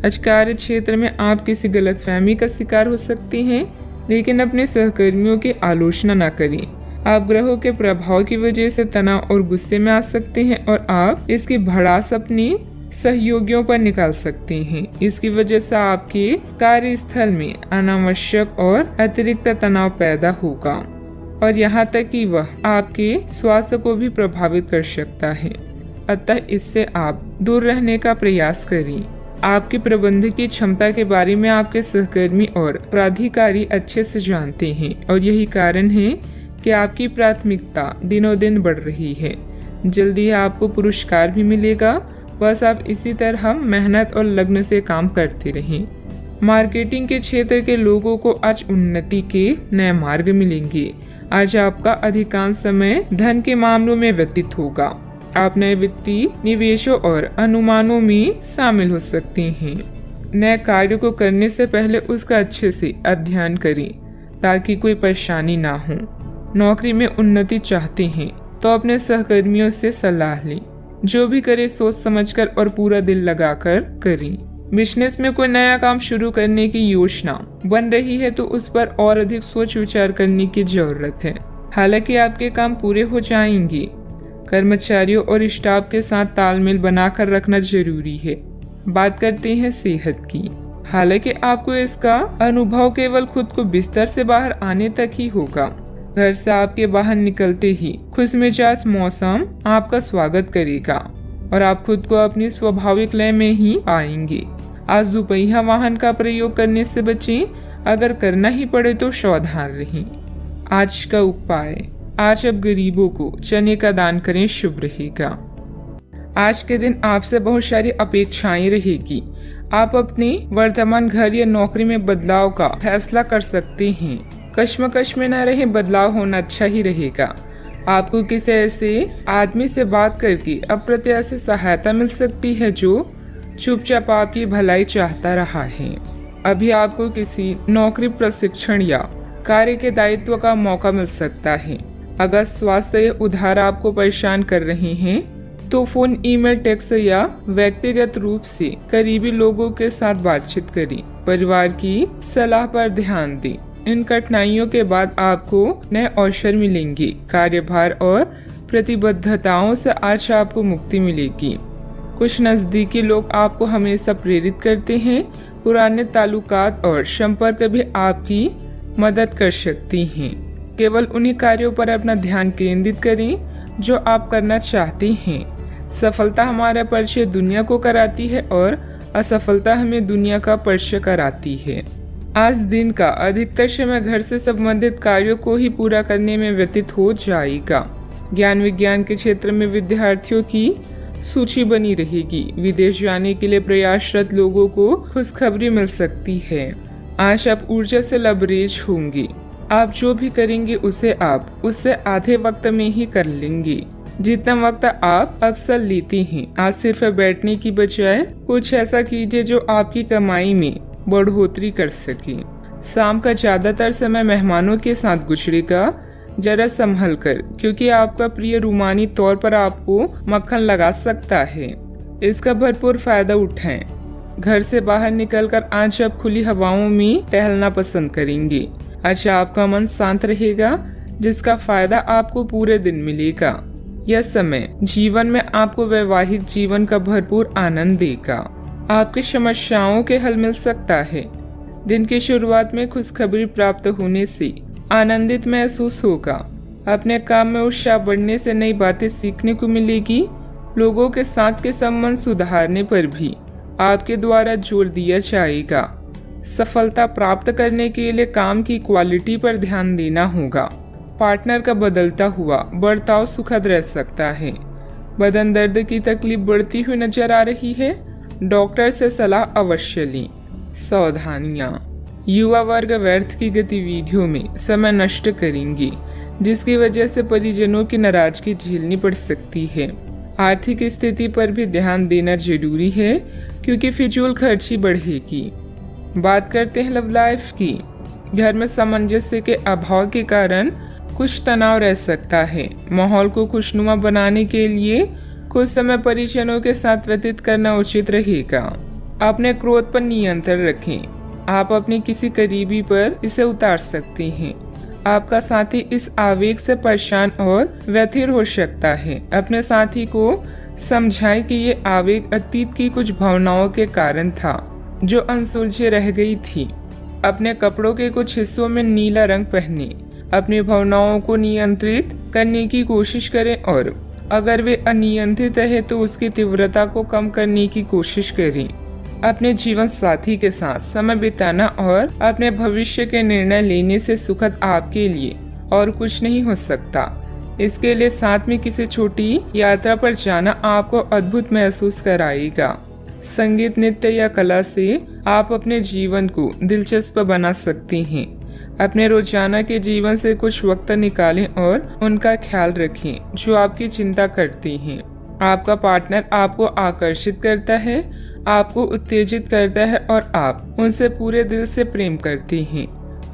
आज कार्य क्षेत्र में आप किसी गलतफहमी का शिकार हो सकते हैं। लेकिन अपने सहकर्मियों की आलोचना न करें। आप ग्रहों के प्रभाव की वजह से तनाव और गुस्से में आ सकते हैं और आप इसकी भड़ास अपने सहयोगियों पर निकाल सकते हैं। इसकी वजह से आपके कार्यस्थल में अनावश्यक और अतिरिक्त तनाव पैदा होगा और यहाँ तक कि वह आपके स्वास्थ्य को भी प्रभावित कर सकता है। अतः इससे आप दूर रहने का प्रयास करें। आपकी प्रबंधकीय क्षमता के बारे में आपके सहकर्मी और प्राधिकारी अच्छे से जानते हैं और यही कारण है कि आपकी प्राथमिकता दिनों दिन बढ़ रही है। जल्दी ही आपको पुरस्कार भी मिलेगा। बस आप इसी तरह मेहनत और लगन से काम करते रहें। मार्केटिंग के क्षेत्र के लोगों को आज उन्नति के नए मार्ग मिलेंगे। आज आपका अधिकांश समय धन के मामलों में व्यतीत होगा। आप नए वित्तीय निवेशों और अनुमानों में शामिल हो सकते हैं। नए कार्य को करने से पहले उसका अच्छे से अध्ययन करें ताकि कोई परेशानी ना हो। नौकरी में उन्नति चाहते हैं तो अपने सहकर्मियों से सलाह लें। जो भी करे सोच समझकर और पूरा दिल लगाकर करें। बिजनेस में कोई नया काम शुरू करने की योजना बन रही है तो उस पर और अधिक सोच विचार करने की जरूरत है। हालांकि आपके काम पूरे हो जाएंगे। कर्मचारियों और स्टाफ के साथ तालमेल बनाकर रखना जरूरी है। बात करते हैं सेहत की। हालांकि आपको इसका अनुभव केवल खुद को बिस्तर से बाहर आने तक ही होगा। घर से आपके बाहर निकलते ही खुशमिजाज मौसम आपका स्वागत करेगा और आप खुद को अपनी स्वाभाविक लय में ही पाएंगे। आज दुपहिया वाहन का प्रयोग करने से बचें। अगर करना ही पड़े तो सावधान रहें। आज का उपाय, आज अब गरीबों को चने का दान करें, शुभ रहेगा। आज के दिन आपसे बहुत सारी अपेक्षाएं रहेगी। आप अपने वर्तमान घर या नौकरी में बदलाव का फैसला कर सकते हैं। कश्मकश में न रहे, बदलाव होना अच्छा ही रहेगा। आपको किसी ऐसे आदमी से बात करके अप्रत्याशित सहायता मिल सकती है जो चुपचाप आपकी भलाई चाहता रहा है। अभी आपको किसी नौकरी प्रशिक्षण या कार्य के दायित्व का मौका मिल सकता है। अगर स्वास्थ्य उधार आपको परेशान कर रहे हैं तो फोन, ईमेल, टेक्स्ट या व्यक्तिगत रूप से करीबी लोगों के साथ बातचीत करें। परिवार की सलाह पर ध्यान दें। इन कठिनाइयों के बाद आपको नए अवसर मिलेंगे। कार्यभार और प्रतिबद्धताओं से आज आपको मुक्ति मिलेगी। कुछ नजदीकी लोग आपको हमेशा प्रेरित करते हैं। पुराने ताल्लुकात और संपर्क भी आपकी मदद कर सकती हैं। केवल उन्हीं कार्यों पर अपना ध्यान केंद्रित करें जो आप करना चाहते हैं। सफलता हमारा परिचय दुनिया को कराती है और असफलता हमें दुनिया का परिचय कराती है। आज दिन का अधिकतर समय घर से संबंधित कार्यों को ही पूरा करने में व्यतीत हो जाएगा। ज्ञान विज्ञान के क्षेत्र में विद्यार्थियों की सूची बनी रहेगी। विदेश जाने के लिए प्रयासरत लोगों को खुशखबरी मिल सकती है। आज आप ऊर्जा से लबरेज होंगे। आप जो भी करेंगे उसे आप उससे आधे वक्त में ही कर लेंगे जितना वक्त आप अक्सर लेते हैं। आज सिर्फ बैठने की बजाय कुछ ऐसा कीजिए जो आपकी कमाई में बढ़ोतरी कर सके। शाम का ज्यादातर समय मेहमानों के साथ गुजरेगा। जरा संभल कर, क्योंकि आपका प्रिय रूमानी तौर पर आपको मक्खन लगा सकता है। इसका भरपूर फायदा उठाएं। घर से बाहर निकलकर आज आप खुली हवाओं में टहलना पसंद करेंगे। आज आपका मन शांत रहेगा जिसका फायदा आपको पूरे दिन मिलेगा। यह समय जीवन में आपको वैवाहिक जीवन का भरपूर आनंद देगा। आपकी समस्याओं के हल मिल सकता है। दिन की शुरुआत में खुशखबरी प्राप्त होने से आनंदित महसूस होगा। अपने काम में उत्साह बढ़ने से नई बातें सीखने को मिलेगी। लोगों के साथ के संबंध सुधारने पर भी आपके द्वारा जोर दिया जाएगा। सफलता प्राप्त करने के लिए काम की क्वालिटी पर ध्यान देना होगा। पार्टनर का बदलता हुआ बर्ताव सुखद रह सकता है। बदन दर्द की तकलीफ बढ़ती हुई नजर आ रही है। डॉक्टर से सलाह अवश्य लें। सावधानियां, युवा वर्ग व्यर्थ की गतिविधियों में समय नष्ट करेंगे जिसकी वजह से परिजनों की नाराजगी झेलनी पड़ सकती है। आर्थिक स्थिति पर भी ध्यान देना जरूरी है क्योंकि फिजूल खर्ची बढ़ेगी। बात करते हैं लव लाइफ की। घर में सामंजस्य के अभाव के कारण कुछ तनाव रह सकता है। माहौल को खुशनुमा बनाने के लिए कुछ समय परिजनों के साथ व्यतीत करना उचित रहेगा। अपने क्रोध पर नियंत्रण रखें। आप अपने किसी करीबी पर इसे उतार सकते हैं। आपका साथी इस आवेग से परेशान और व्यथित हो सकता है। अपने साथी को समझाएं कि ये आवेग अतीत की कुछ भावनाओं के कारण था जो अनसुलझे रह गई थी। अपने कपड़ों के कुछ हिस्सों में नीला रंग पहने। अपनी भावनाओं को नियंत्रित करने की कोशिश करें और अगर वे अनियंत्रित रहे तो उसकी तीव्रता को कम करने की कोशिश करें। अपने जीवन साथी के साथ समय बिताना और अपने भविष्य के निर्णय लेने से सुखद आपके लिए और कुछ नहीं हो सकता। इसके लिए साथ में किसी छोटी यात्रा पर जाना आपको अद्भुत महसूस कराएगा। संगीत, नृत्य या कला से आप अपने जीवन को दिलचस्प बना सकते हैं। अपने रोजाना के जीवन से कुछ वक्त निकालें और उनका ख्याल रखें जो आपकी चिंता करती हैं। आपका पार्टनर आपको आकर्षित करता है, आपको उत्तेजित करता है और आप उनसे पूरे दिल से प्रेम करती हैं।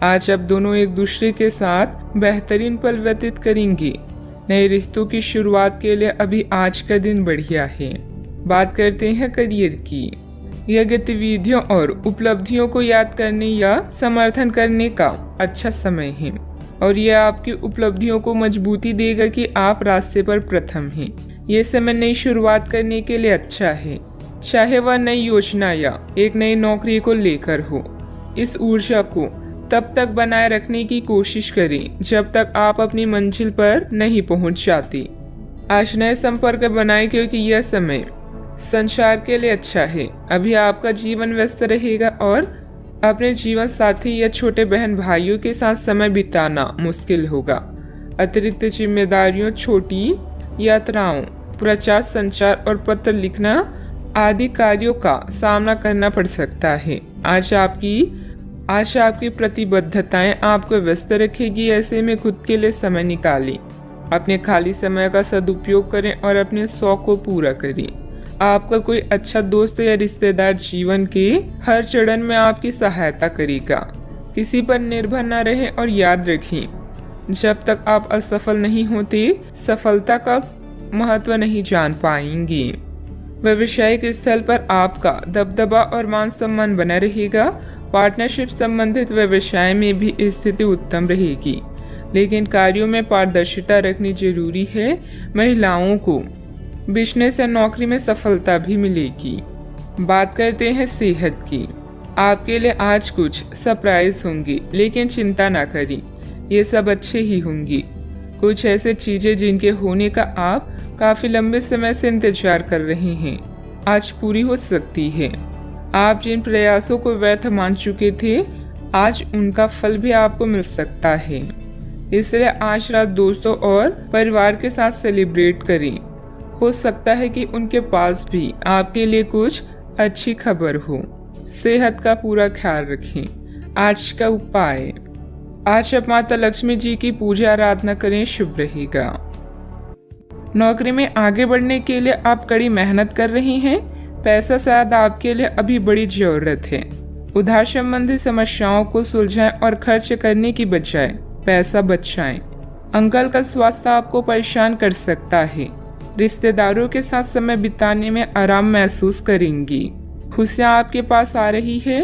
आज आप दोनों एक दूसरे के साथ बेहतरीन पल व्यतीत करेंगे। नए रिश्तों की शुरुआत के लिए अभी आज का दिन बढ़िया है। बात करते हैं करियर की। यह गतिविधियों और उपलब्धियों को याद करने या समर्थन करने का अच्छा समय है और यह आपकी उपलब्धियों को मजबूती देगा कि आप रास्ते पर प्रथम हैं। यह समय नई शुरुआत करने के लिए अच्छा है, चाहे वह नई योजना या एक नई नौकरी को लेकर हो। इस ऊर्जा को तब तक बनाए रखने की कोशिश करें जब तक आप अपनी मंजिल पर नहीं पहुंच जाते। आज नए संपर्क बनाएं क्योंकि यह समय संचार के लिए अच्छा है। अभी आपका जीवन व्यस्त रहेगा और अपने जीवन साथी या छोटे बहन भाइयों के साथ समय बिताना मुश्किल होगा। अतिरिक्त जिम्मेदारियों, छोटी यात्राओं, प्रचार, संचार और पत्र लिखना आदि कार्यों का सामना करना पड़ सकता है। आज आपकी प्रतिबद्धताएं आपको व्यस्त रखेगी। ऐसे में खुद के लिए समय निकालें, अपने खाली समय का सदुपयोग करें और अपने शौक को पूरा करें। आपका कोई अच्छा दोस्त या रिश्तेदार जीवन के हर चरण में आपकी सहायता करेगा। किसी पर निर्भर न रहें और याद रखें, जब तक आप असफल नहीं होते सफलता का महत्व नहीं जान पाएंगे। व्यावसायिक स्थल पर आपका दबदबा और मान सम्मान बना रहेगा। पार्टनरशिप संबंधित व्यवसाय में भी स्थिति उत्तम रहेगी, लेकिन कार्यों में पारदर्शिता रखनी जरूरी है। महिलाओं को बिजनेस या नौकरी में सफलता भी मिलेगी। बात करते हैं सेहत की। आपके लिए आज कुछ सरप्राइज होंगी, लेकिन चिंता ना करें, ये सब अच्छे ही होंगी। कुछ ऐसे चीजें जिनके होने का आप काफी लंबे समय से इंतजार कर रहे हैं आज पूरी हो सकती है। आप जिन प्रयासों को व्यर्थ मान चुके थे आज उनका फल भी आपको मिल सकता है। इसलिए आज रात दोस्तों और परिवार के साथ सेलिब्रेट करें। हो सकता है कि उनके पास भी आपके लिए कुछ अच्छी खबर हो। सेहत का पूरा ख्याल रखें। आज का उपाय, आज आप माता लक्ष्मी जी की पूजा आराधना करें, शुभ रहेगा। नौकरी में आगे बढ़ने के लिए आप कड़ी मेहनत कर रही हैं। पैसा शायद आपके लिए अभी बड़ी जरूरत है। उधार संबंधी समस्याओं को सुलझाएं और खर्च करने की बजाय पैसा बचाएं। अंकल का स्वास्थ्य आपको परेशान कर सकता है। रिश्तेदारों के साथ समय बिताने में आराम महसूस करेंगी। खुशियाँ आपके पास आ रही है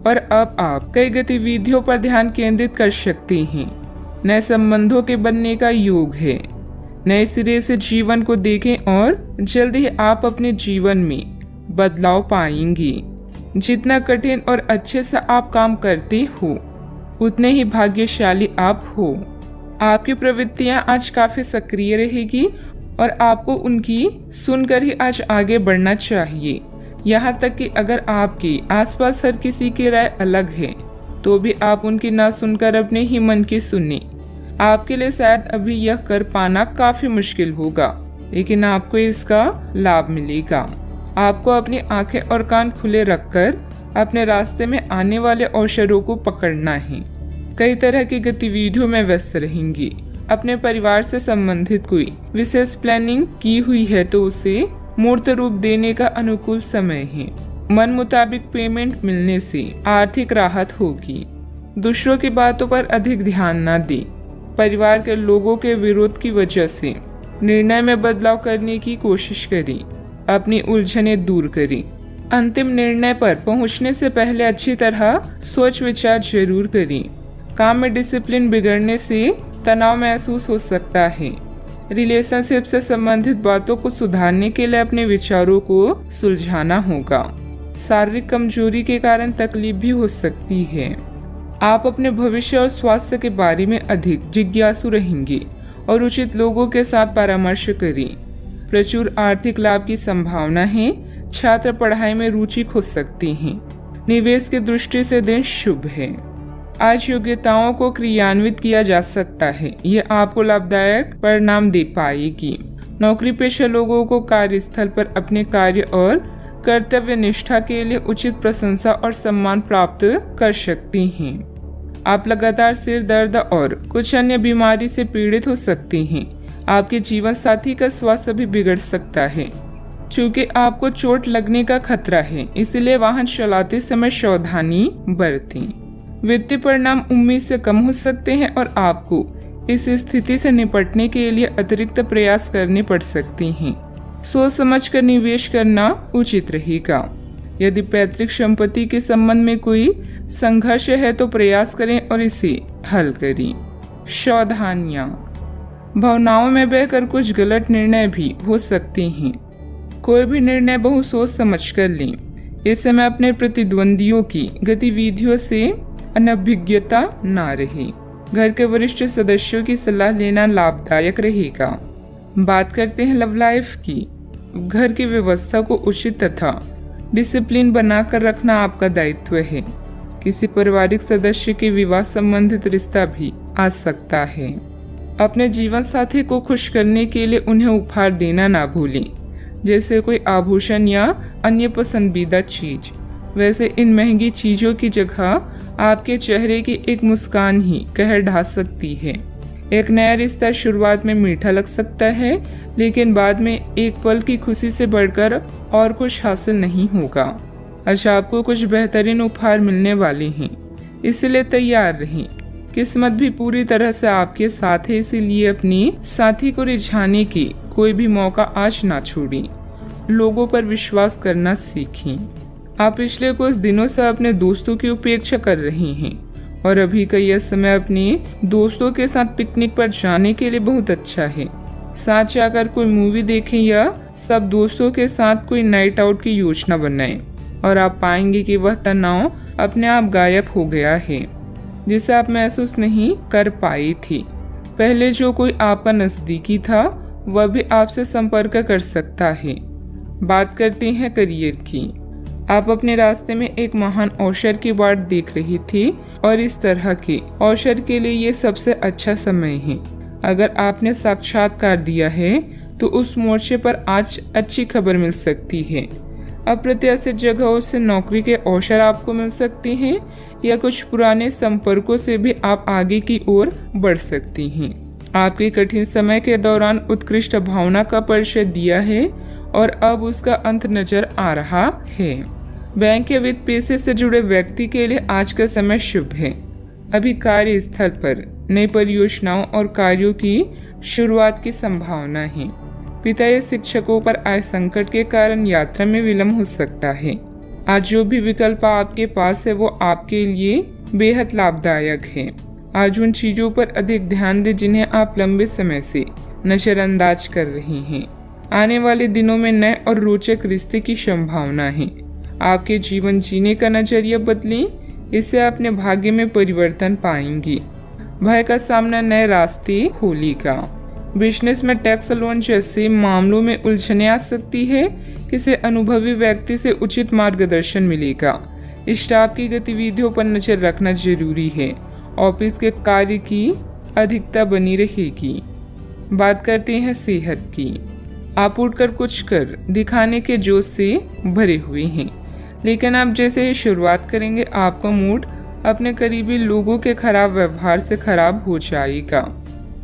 और अब आप कई गतिविधियों पर ध्यान केंद्रित कर सकती हैं। नए संबंधों के बनने का योग है। नए सिरे से जीवन को देखें और जल्द ही आप अपने जीवन में बदलाव पाएंगी। जितना कठिन और अच्छे से आप काम करते हो उतने ही भाग्यशाली आप हो। आपकी प्रवृत्तियां आज काफी सक्रिय रहेगी और आपको उनकी सुनकर ही आज आगे बढ़ना चाहिए। यहाँ तक कि अगर आपके आसपास हर किसी की राय अलग है तो भी आप उनकी ना सुनकर अपने ही मन की सुने। आपके लिए शायद अभी यह कर पाना काफी मुश्किल होगा, लेकिन आपको इसका लाभ मिलेगा। आपको अपनी आंखें और कान खुले रखकर अपने रास्ते में आने वाले अवसरों को पकड़ना है। कई तरह की गतिविधियों में व्यस्त रहेंगी। अपने परिवार से संबंधित कोई विशेष प्लानिंग की हुई है तो उसे मूर्त रूप देने का अनुकूल समय है। मन मुताबिक पेमेंट मिलने से आर्थिक राहत होगी। दूसरों की बातों पर अधिक ध्यान न दें। परिवार के लोगों के विरोध की वजह से निर्णय में बदलाव करने की कोशिश करें। अपनी उलझनें दूर करें। अंतिम निर्णय पर पहुंचने से पहले अच्छी तरह सोच विचार जरूर करें। काम में डिसिप्लिन बिगड़ने से तनाव महसूस हो सकता है। रिलेशनशिप से संबंधित बातों को सुधारने के लिए अपने विचारों को सुलझाना होगा। शारीरिक कमजोरी के कारण तकलीफ भी हो सकती है। आप अपने भविष्य और स्वास्थ्य के बारे में अधिक जिज्ञासु रहेंगे और उचित लोगों के साथ परामर्श करें। प्रचुर आर्थिक लाभ की संभावना है। छात्र पढ़ाई में रुचि खो सकते हैं। निवेश की दृष्टि से दिन शुभ है। आज योग्यताओं को क्रियान्वित किया जा सकता है। यह आपको लाभदायक परिणाम दे पाएगी। नौकरी पेशा लोगों को कार्यस्थल पर अपने कार्य और कर्तव्य निष्ठा के लिए उचित प्रशंसा और सम्मान प्राप्त कर सकते हैं। आप लगातार सिर दर्द और कुछ अन्य बीमारी से पीड़ित हो सकते हैं। आपके जीवन साथी का स्वास्थ्य भी बिगड़ सकता है। चूँकि आपको चोट लगने का खतरा है, इसलिए वाहन चलाते समय सावधानी बरतें। वित्तीय परिणाम उम्मीद से कम हो सकते हैं और आपको इस स्थिति से निपटने के लिए अतिरिक्त प्रयास करने पड़ सकते हैं। सोच समझकर निवेश करना उचित रहेगा। यदि पैतृक संपत्ति के संबंध में कोई संघर्ष है तो प्रयास करें और इसे हल करें। सावधानियां, भावनाओं में बहकर कुछ गलत निर्णय भी हो सकते हैं। कोई भी निर्णय बहुत सोच समझ कर लें। इस समय अपने प्रतिद्वंदियों की गतिविधियों से अनभिज्ञता ना रहे। घर के वरिष्ठ सदस्यों की सलाह लेना लाभदायक रहेगा। बात करते हैं लव लाइफ की। घर की व्यवस्था को उचित तथा डिसिप्लिन बनाकर रखना आपका दायित्व है। किसी पारिवारिक सदस्य के विवाह संबंधित रिश्ता भी आ सकता है। अपने जीवन साथी को खुश करने के लिए उन्हें उपहार देना ना भूलें, जैसे कोई आभूषण या अन्य पसंदीदा चीज। वैसे इन महंगी चीजों की जगह आपके चेहरे की एक मुस्कान ही कहर ढा सकती है। एक नया रिश्ता शुरुआत में मीठा लग सकता है, लेकिन बाद में एक पल की खुशी से बढ़कर और कुछ हासिल नहीं होगा। अच्छा, आपको कुछ बेहतरीन उपहार मिलने वाले हैं, इसलिए तैयार रहें। किस्मत भी पूरी तरह से आपके साथ है, इसीलिए अपनी साथी को रिझाने की कोई भी मौका आज ना छोड़ें। लोगों पर विश्वास करना सीखें। आप पिछले कुछ दिनों से अपने दोस्तों की उपेक्षा कर रहे हैं और अभी का यह समय अपने दोस्तों के साथ पिकनिक पर जाने के लिए बहुत अच्छा है। साथ जाकर कोई मूवी देखें या सब दोस्तों के साथ कोई नाइट आउट की योजना बनाएं और आप पाएंगे कि वह तनाव अपने आप गायब हो गया है, जिसे आप महसूस नहीं कर पाई थी। पहले जो कोई आपका नजदीकी था वह भी आपसे संपर्क कर सकता है। बात करते हैं करियर की। आप अपने रास्ते में एक महान अवसर की बाट देख रही थी और इस तरह के अवसर के लिए ये सबसे अच्छा समय है। अगर आपने साक्षात्कार दिया है तो उस मोर्चे पर आज अच्छी खबर मिल सकती है। अप्रत्याशित जगहों से नौकरी के अवसर आपको मिल सकते हैं या कुछ पुराने संपर्कों से भी आप आगे की ओर बढ़ सकती हैं। आपके कठिन समय के दौरान उत्कृष्ट भावना का परिचय दिया है और अब उसका अंत नजर आ रहा है। बैंक या वित्त पेशे से जुड़े व्यक्ति के लिए आज का समय शुभ है। अभी कार्यस्थल पर नई परियोजनाओं और कार्यों की शुरुआत की संभावना है। पिता या शिक्षकों पर आए संकट के कारण यात्रा में विलंब हो सकता है। आज जो भी विकल्प आपके पास है वो आपके लिए बेहद लाभदायक है। आज उन चीजों पर अधिक ध्यान दें जिन्हें आप लंबे समय से नजरअंदाज कर रहे हैं। आने वाले दिनों में नए और रोचक रिश्ते की संभावना है। आपके जीवन जीने का नजरिया बदलें, इससे अपने भाग्य में परिवर्तन पाएंगी। भय का सामना नए रास्ते खोलेगा। बिजनेस में टैक्स लोन जैसे मामलों में उलझने आ सकती है। किसी अनुभवी व्यक्ति से उचित मार्गदर्शन मिलेगा। स्टाफ की गतिविधियों पर नजर रखना जरूरी है। ऑफिस के कार्य की अधिकता बनी रहेगी। बात करते हैं सेहत की। आप उठकर कुछ कर दिखाने के जोश से भरे हुए हैं, लेकिन आप जैसे ही शुरुआत करेंगे आपका मूड अपने करीबी लोगों के खराब व्यवहार से खराब हो जाएगा।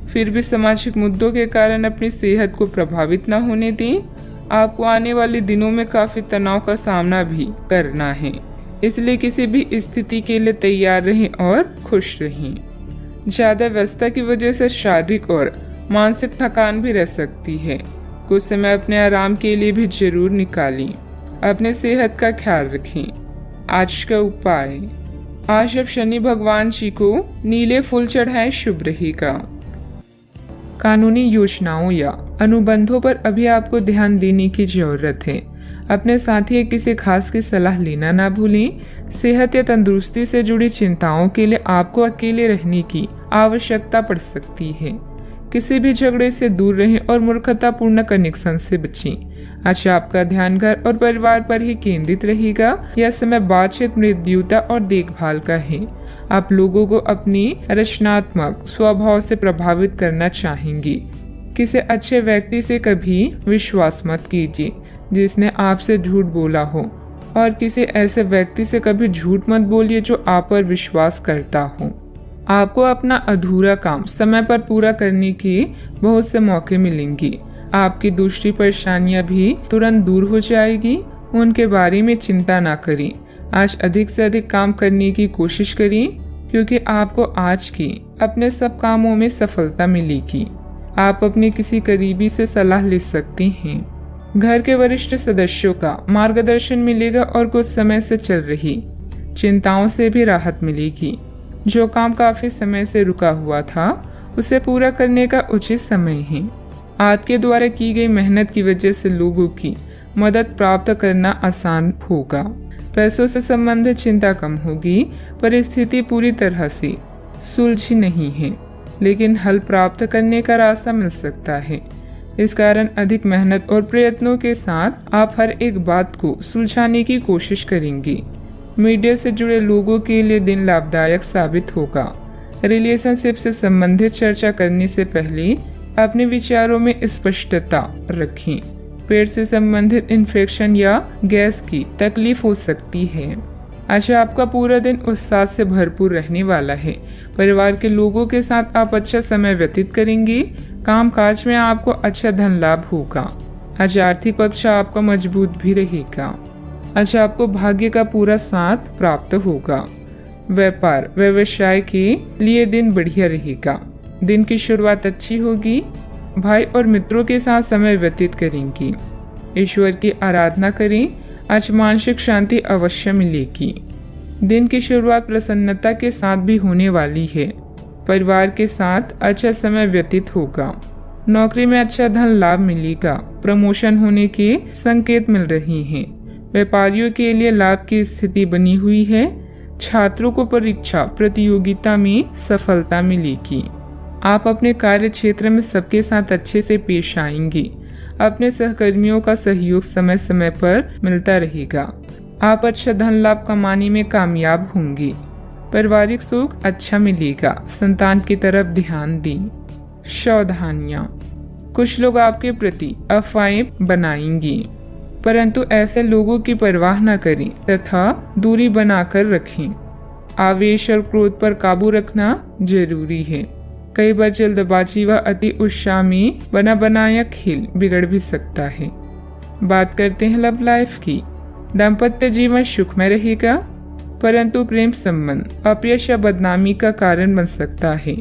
फिर भी सामाजिक मुद्दों के कारण अपनी सेहत को प्रभावित न होने दें। आपको आने वाले दिनों में काफी तनाव का सामना भी करना है, इसलिए किसी भी स्थिति के लिए तैयार रहें और खुश रहें। ज्यादा व्यस्तता की वजह से शारीरिक और मानसिक थकान भी रह सकती है। कुछ समय अपने आराम के लिए भी जरूर निकालें। अपने सेहत का ख्याल रखें। आज का उपाय, आज आप शनि भगवान जी को नीले फूल चढ़ाएं, शुभ रहेगा। कानूनी योजनाओं या अनुबंधों पर अभी आपको ध्यान देने की जरूरत है। अपने साथी या किसी खास की सलाह लेना ना भूलें। सेहत या तंदुरुस्ती से जुड़ी चिंताओं के लिए आपको अकेले रहने की आवश्यकता पड़ सकती है। किसी भी झगड़े से दूर रहें और मूर्खतापूर्ण कनेक्शन से बचें। आज आपका ध्यान घर और परिवार पर ही केंद्रित रहेगा। यह समय बातचीत, मृदुता और देखभाल का है। आप लोगों को अपनी रचनात्मक स्वभाव से प्रभावित करना चाहेंगी। किसी अच्छे व्यक्ति से कभी विश्वास मत कीजिए जिसने आपसे झूठ बोला हो, और किसी ऐसे व्यक्ति से कभी झूठ मत बोलिए जो आप पर विश्वास करता हो। आपको अपना अधूरा काम समय पर पूरा करने के बहुत से मौके मिलेंगे। आपकी दूसरी परेशानियां भी तुरंत दूर हो जाएगी। उनके बारे में चिंता ना करें। आज अधिक से अधिक काम करने की कोशिश करें, क्योंकि आपको आज की अपने सब कामों में सफलता मिलेगी। आप अपने किसी करीबी से सलाह ले सकते हैं। घर के वरिष्ठ सदस्यों का मार्गदर्शन मिलेगा और कुछ समय से चल रही चिंताओं से भी राहत मिलेगी। जो काम काफी समय से रुका हुआ था, उसे पूरा करने का उचित समय है। आपके द्वारा की गई मेहनत की वजह से लोगों की मदद प्राप्त करना आसान होगा। पैसों से संबंधित चिंता कम होगी। परिस्थिति पूरी तरह से सुलझी नहीं है, लेकिन हल प्राप्त करने का रास्ता मिल सकता है। इस कारण अधिक मेहनत और प्रयत्नों के साथ आप हर एक बात को सुलझाने की कोशिश करेंगे। मीडिया से जुड़े लोगों के लिए दिन लाभदायक साबित होगा। रिलेशनशिप से संबंधित चर्चा करने से पहले अपने विचारों में स्पष्टता रखें। पेट से संबंधित इन्फेक्शन या गैस की तकलीफ हो सकती है। अच्छा, आपका पूरा दिन उत्साह से भरपूर रहने वाला है। परिवार के लोगों के साथ आप अच्छा समय व्यतीत करेंगे। काम काज में आपको अच्छा धन लाभ होगा। आज आर्थिक पक्ष आपका मजबूत भी रहेगा। अच्छा, आपको भाग्य का पूरा साथ प्राप्त होगा। व्यापार व्यवसाय के लिए दिन बढ़िया रहेगा। दिन की शुरुआत अच्छी होगी। भाई और मित्रों के साथ समय व्यतीत करेंगी। ईश्वर की आराधना करें। आज मानसिक शांति अवश्य मिलेगी। दिन की शुरुआत प्रसन्नता के साथ भी होने वाली है। परिवार के साथ अच्छा समय व्यतीत होगा। नौकरी में अच्छा धन लाभ मिलेगा। प्रमोशन होने के संकेत मिल रहे हैं। व्यापारियों के लिए लाभ की स्थिति बनी हुई है। छात्रों को परीक्षा प्रतियोगिता में सफलता मिलेगी। आप अपने कार्य क्षेत्र में सबके साथ अच्छे से पेश आएंगे। अपने सहकर्मियों का सहयोग समय समय पर मिलता रहेगा। आप अच्छा धन लाभ कमाने में कामयाब होंगे। पारिवारिक सुख अच्छा मिलेगा। संतान की तरफ ध्यान दें। सावधानियां, कुछ लोग आपके प्रति अफवाहें बनाएंगे, परंतु ऐसे लोगों की परवाह न करें तथा दूरी बनाकर रखें। आवेश और क्रोध पर काबू रखना जरूरी है। कई बार जल्दबाजी व अति उत्साह में बना बनाया खेल बिगड़ भी सकता है। बात करते हैं लव लाइफ की। दाम्पत्य जीवन सुखमय रहेगा, परंतु प्रेम संबंध अपयश या बदनामी का कारण बन सकता है,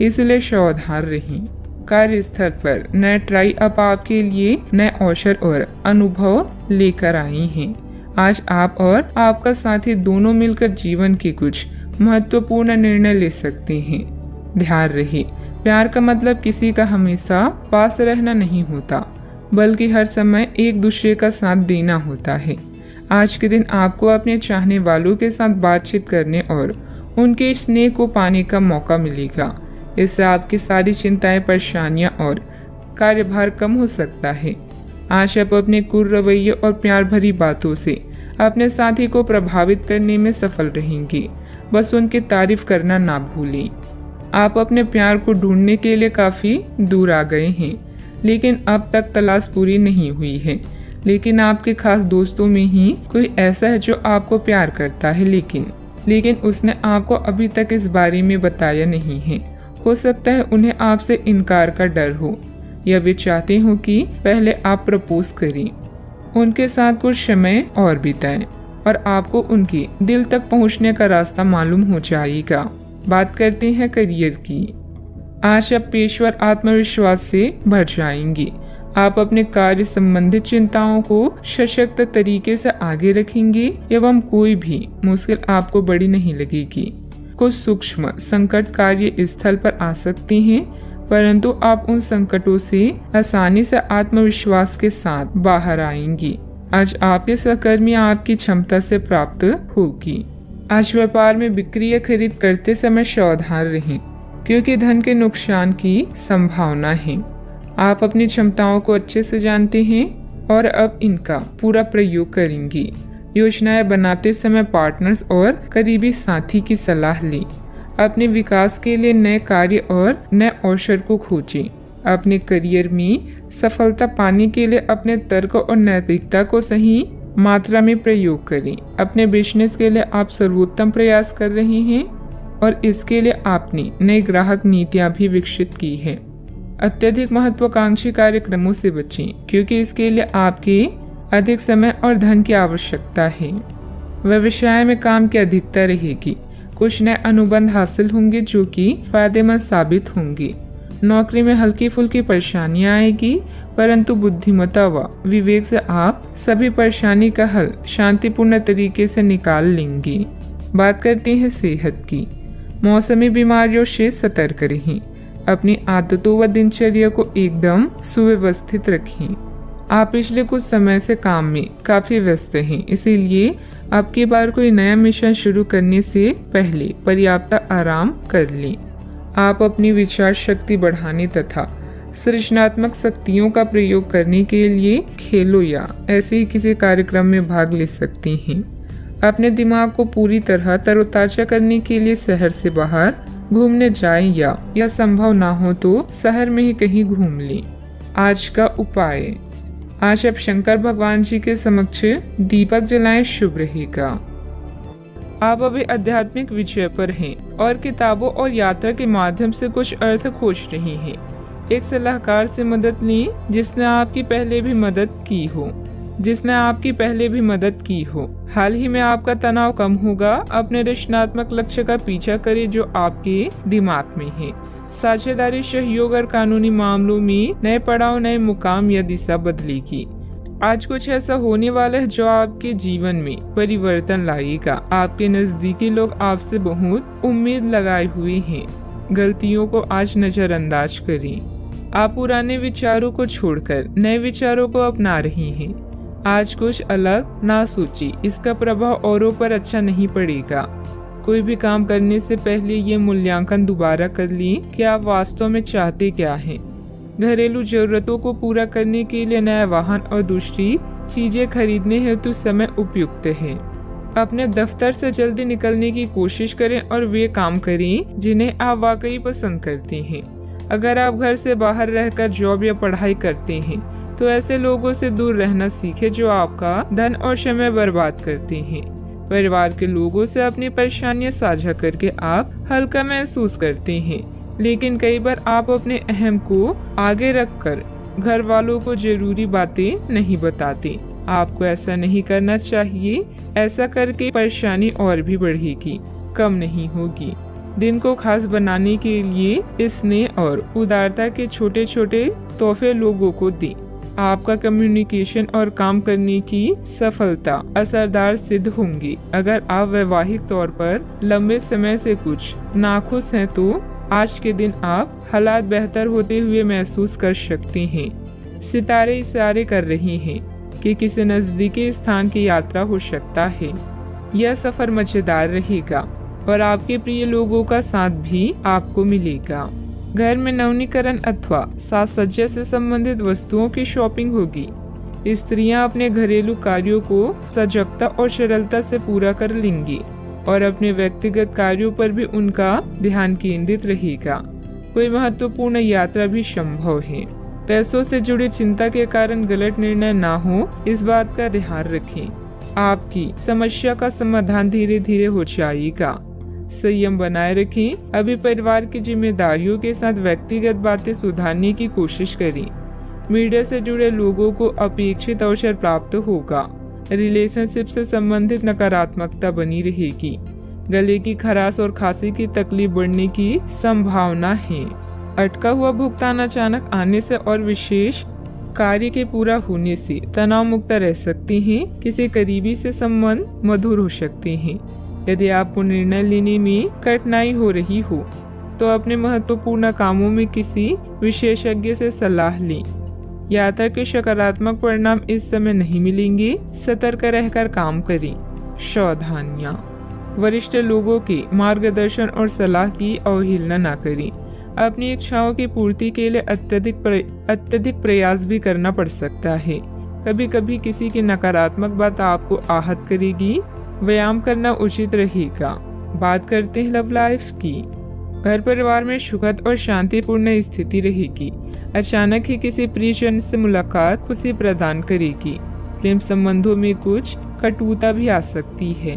इसलिए सावधान रहें। कार्यस्थल पर नए ट्राई अप आपके लिए नए अवसर और अनुभव लेकर आई हैं। आज आप और आपका साथी दोनों मिलकर जीवन के कुछ महत्वपूर्ण निर्णय ले सकते हैं। ध्यान रहे, प्यार का मतलब किसी का हमेशा पास रहना नहीं होता, बल्कि हर समय एक दूसरे का साथ देना होता है। आज के दिन आपको अपने चाहने वालों के साथ बातचीत करने और उनके स्नेह को पाने का मौका मिलेगा। इससे आपकी सारी चिंताएं, परेशानियां और कार्यभार कम हो सकता है। आज आप अपने क्रूर रवैये और प्यार भरी बातों से अपने साथी को प्रभावित करने में सफल रहेंगे। बस उनकी तारीफ करना ना भूलें। आप अपने प्यार को ढूंढने के लिए काफी दूर आ गए हैं, लेकिन अब तक तलाश पूरी नहीं हुई है। लेकिन आपके खास दोस्तों में ही कोई ऐसा है जो आपको प्यार करता है, लेकिन उसने आपको अभी तक इस बारे में बताया नहीं है। हो सकता है उन्हें आपसे इनकार का डर हो, या वे चाहते हो कि पहले आप प्रपोज करें। उनके साथ कुछ समय और बिताएं और आपको उनके दिल तक पहुंचने का रास्ता मालूम हो जाएगा। बात करते हैं करियर की। आज आप पेशेवर आत्मविश्वास से भर जाएंगे। आप अपने कार्य संबंधित चिंताओं को सशक्त तरीके से आगे रखेंगे एवं कोई भी मुश्किल आपको बड़ी नहीं लगेगी। कुछ सूक्ष्म संकट कार्य स्थल पर आ सकते हैं, परंतु आप उन संकटों से आसानी से आत्मविश्वास के साथ बाहर आएंगी। आज आपके सहकर्मी आपकी क्षमता से प्राप्त होगी। आज व्यापार में बिक्री या खरीद करते समय सावधान रहें, क्योंकि धन के नुकसान की संभावना है। आप अपनी क्षमताओं को अच्छे से जानते हैं और अब इनका पूरा प्रयोग करेंगी। योजनाएं बनाते समय पार्टनर्स और करीबी साथी की सलाह लें। अपने विकास के लिए नए कार्य और नए अवसर को खोजें। अपने करियर में सफलता पाने के लिए अपने तर्क और नैतिकता को सही मात्रा में प्रयोग करें। अपने बिजनेस के लिए आप सर्वोत्तम प्रयास कर रहे हैं और इसके लिए आपने नई ग्राहक नीतियां भी विकसित की है। अत्यधिक महत्वाकांक्षी कार्यक्रमों से बचें, क्योंकि इसके लिए आपके अधिक समय और धन की आवश्यकता है। व्यवसाय में काम की अधिकता रहेगी। कुछ नए अनुबंध हासिल होंगे जो कि फायदेमंद साबित होंगे। नौकरी में हल्की फुल्की परेशानियां आएगी, परंतु बुद्धिमत्ता व विवेक से आप सभी परेशानी का हल शांतिपूर्ण तरीके से निकाल लेंगे। बात करते हैं सेहत की। मौसमी बीमारियों से सतर्क रहें। अपनी आदतों व दिनचर्या को एकदम सुव्यवस्थित रखें। आप पिछले कुछ समय से काम में काफी व्यस्त हैं, इसीलिए अब की बार कोई नया मिशन शुरू करने से पहले पर्याप्त आराम कर लें। आप अपनी विचार शक्ति बढ़ाने तथा सृजनात्मक शक्तियों का प्रयोग करने के लिए खेलों या ऐसे ही किसी कार्यक्रम में भाग ले सकते हैं। अपने दिमाग को पूरी तरह तरोताजा करने के लिए शहर से बाहर घूमने जाएं या संभव ना हो तो शहर में ही कहीं घूम लें। आज का उपाय। आज आप शंकर भगवान जी के समक्ष दीपक जलाएं, शुभ रहेगा। आप अभी आध्यात्मिक विषय पर हैं और किताबों और यात्रा के माध्यम से कुछ अर्थ खोज रहे हैं। एक सलाहकार से मदद लें जिसने आपकी पहले भी मदद की हो। हाल ही में आपका तनाव कम होगा। अपने रचनात्मक लक्ष्य का पीछा करें जो आपके दिमाग में है। साझेदारी, सहयोग और कानूनी मामलों में नए पड़ाव, नए मुकाम या दिशा बदलेगी। आज कुछ ऐसा होने वाला है जो आपके जीवन में परिवर्तन लाएगा। आपके नजदीकी लोग आपसे बहुत उम्मीद लगाए हुए हैं। गलतियों को आज नजरअंदाज करें। आप पुराने विचारों को छोड़कर नए विचारों को अपना रहे हैं। आज कुछ अलग ना सोचिए, इसका प्रभाव औरों पर अच्छा नहीं पड़ेगा। कोई भी काम करने से पहले ये मूल्यांकन दोबारा कर लें कि आप वास्तव में चाहते क्या हैं। घरेलू जरूरतों को पूरा करने के लिए नया वाहन और दूसरी चीजें खरीदने हेतु समय उपयुक्त है। अपने दफ्तर से जल्दी निकलने की कोशिश करें और वे काम करें जिन्हें आप वाकई पसंद करते हैं। अगर आप घर से बाहर रहकर जॉब या पढ़ाई करते हैं तो ऐसे लोगों से दूर रहना सीखें जो आपका धन और समय बर्बाद करते हैं। परिवार के लोगों से अपनी परेशानियां साझा करके आप हल्का महसूस करते हैं, लेकिन कई बार आप अपने अहम को आगे रखकर घर वालों को जरूरी बातें नहीं बताते। आपको ऐसा नहीं करना चाहिए। ऐसा करके परेशानी और भी बढ़ेगी, कम नहीं होगी। दिन को खास बनाने के लिए स्नेह और उदारता के छोटे छोटे तोहफे लोगों को दें। आपका कम्युनिकेशन और काम करने की सफलता असरदार सिद्ध होंगी। अगर आप वैवाहिक तौर पर लंबे समय से कुछ नाखुश हैं तो आज के दिन आप हालात बेहतर होते हुए महसूस कर सकते हैं। सितारे इशारे कर रहे हैं कि किसी नजदीकी स्थान की यात्रा हो सकता है। यह सफर मजेदार रहेगा और आपके प्रिय लोगों का साथ भी आपको मिलेगा। घर में नवीनीकरण अथवा साज सज्जा से संबंधित वस्तुओं की शॉपिंग होगी। स्त्रियां अपने घरेलू कार्यों को सजगता और सरलता से पूरा कर लेंगी और अपने व्यक्तिगत कार्यों पर भी उनका ध्यान केंद्रित रहेगा। कोई महत्वपूर्ण यात्रा भी संभव है। पैसों से जुड़ी चिंता के कारण गलत निर्णय ना हो, इस बात का ध्यान रखें। आपकी समस्या का समाधान धीरे धीरे हो जाएगा। संयम बनाए रखें। अभी परिवार की जिम्मेदारियों के साथ व्यक्तिगत बातें सुधारने की कोशिश करें। मीडिया से जुड़े लोगों को अपेक्षित अवसर प्राप्त होगा। रिलेशनशिप से संबंधित नकारात्मकता बनी रहेगी। गले की खराश और खांसी की तकलीफ बढ़ने की संभावना है। अटका हुआ भुगतान अचानक आने से और विशेष कार्य के पूरा होने से तनाव मुक्त रह सकते हैं। किसी करीबी से संबंध मधुर हो सकते हैं। यदि आपको निर्णय लेने में कठिनाई हो रही हो तो अपने महत्वपूर्ण कामों में किसी विशेषज्ञ से सलाह लें। यात्रा के सकारात्मक परिणाम इस समय नहीं मिलेंगे। सतर्क रहकर काम करें। सावधानियां, वरिष्ठ लोगों के मार्गदर्शन और सलाह की अवहेलना न करें। अपनी इच्छाओं की पूर्ति के लिए अत्यधिक प्रयास भी करना पड़ सकता है। कभी कभी किसी की नकारात्मक बात आपको आहत करेगी। व्यायाम करना उचित रहेगा। बात करते हैं लव लाइफ की। घर परिवार में सुखद और शांतिपूर्ण स्थिति रहेगी। अचानक ही किसी प्रियजन से मुलाकात खुशी प्रदान करेगी। प्रेम संबंधों में कुछ कटुता भी आ सकती है।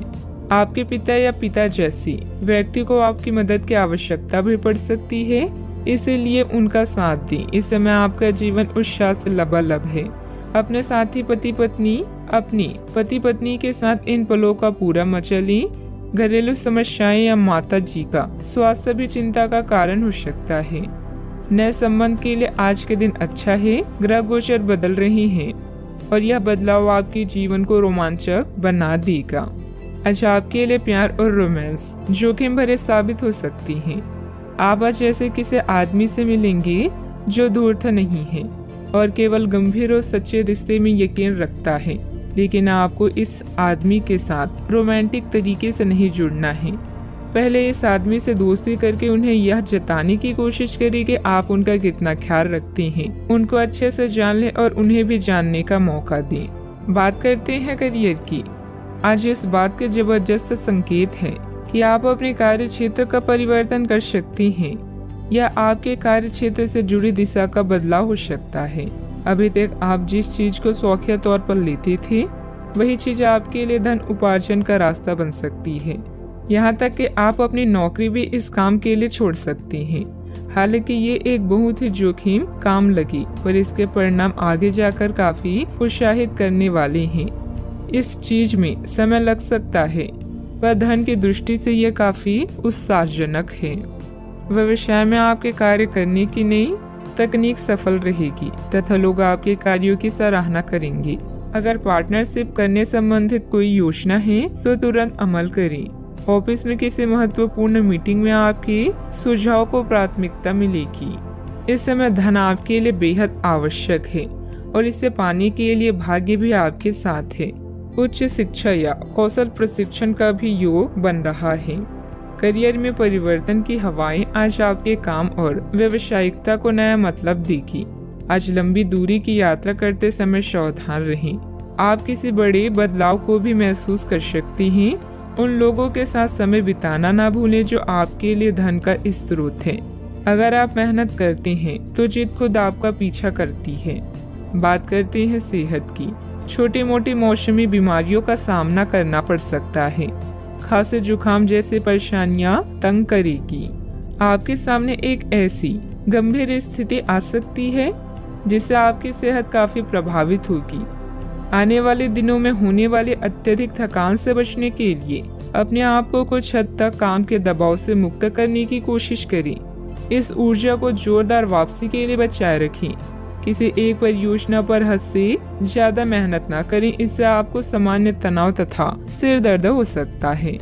आपके पिता या पिता जैसी व्यक्ति को आपकी मदद की आवश्यकता भी पड़ सकती है, इसीलिए उनका साथ दें। इस समय आपका जीवन उत्साह से लबालब है। अपने साथी पति पत्नी के साथ इन पलों का पूरा मजा लें। घरेलू समस्याएं या माता जी का स्वास्थ्य भी चिंता का कारण हो सकता है। नए संबंध के लिए आज के दिन अच्छा है। ग्रह गोचर बदल रहे हैं और यह बदलाव आपके जीवन को रोमांचक बना देगा। आज आपके लिए प्यार और रोमांस जोखिम भरे साबित हो सकती हैं। आप आज ऐसे किसी आदमी से मिलेंगे जो धूर्त नहीं है और केवल गंभीर और सच्चे रिश्ते में यकीन रखता है, लेकिन आपको इस आदमी के साथ रोमांटिक तरीके से नहीं जुड़ना है। पहले इस आदमी से दोस्ती करके उन्हें यह जताने की कोशिश करें कि आप उनका कितना ख्याल रखते हैं। उनको अच्छे से जान लें और उन्हें भी जानने का मौका दें। बात करते हैं करियर की। आज इस बात के जबरदस्त संकेत हैं कि आप अपने कार्य क्षेत्र का परिवर्तन कर सकते हैं या आपके कार्य क्षेत्र से जुड़ी दिशा का बदलाव हो सकता है। अभी तक आप जिस चीज को शौकिया तौर पर लेते थे, वही चीज आपके लिए धन उपार्जन का रास्ता बन सकती है। यहाँ तक कि आप अपनी नौकरी भी इस काम के लिए छोड़ सकते हैं। हालांकि ये एक बहुत ही जोखिम काम लगी, पर इसके परिणाम आगे जाकर काफी उत्साहित करने वाले हैं। इस चीज में समय लग सकता है, पर धन की दृष्टि से यह काफी उत्साहजनक है। व्यवसाय में आपके कार्य करने की नई तकनीक सफल रहेगी तथा लोग आपके कार्यों की सराहना करेंगे। अगर पार्टनरशिप करने संबंधित कोई योजना है तो तुरंत अमल करें। ऑफिस में किसी महत्वपूर्ण मीटिंग में आपके सुझाव को प्राथमिकता मिलेगी। इस समय धन आपके लिए बेहद आवश्यक है और इसे पाने के लिए भाग्य भी आपके साथ है। उच्च शिक्षा या कौशल प्रशिक्षण का भी योग बन रहा है। करियर में परिवर्तन की हवाएं आज आपके काम और व्यावसायिकता को नया मतलब देगी। आज लंबी दूरी की यात्रा करते समय सावधान रहें। आप किसी बड़े बदलाव को भी महसूस कर सकते हैं। उन लोगों के साथ समय बिताना ना भूलें जो आपके लिए धन का स्रोत है। अगर आप मेहनत करते हैं तो जीत खुद आपका पीछा करती है। बात करते हैं सेहत की। छोटी मोटी मौसमी बीमारियों का सामना करना पड़ सकता है। खांसी जुकाम जैसी परेशानियां तंग करेगी। आपके सामने एक ऐसी गंभीर स्थिति आ सकती है जिससे आपकी सेहत काफी प्रभावित होगी। आने वाले दिनों में होने वाली अत्यधिक थकान से बचने के लिए अपने आप को कुछ हद तक काम के दबाव से मुक्त करने की कोशिश करें। इस ऊर्जा को जोरदार वापसी के लिए बचाए रखें। किसी एक परियोजना पर हद से ज्यादा मेहनत ना करें, इससे आपको सामान्य तनाव तथा सिर दर्द हो सकता है।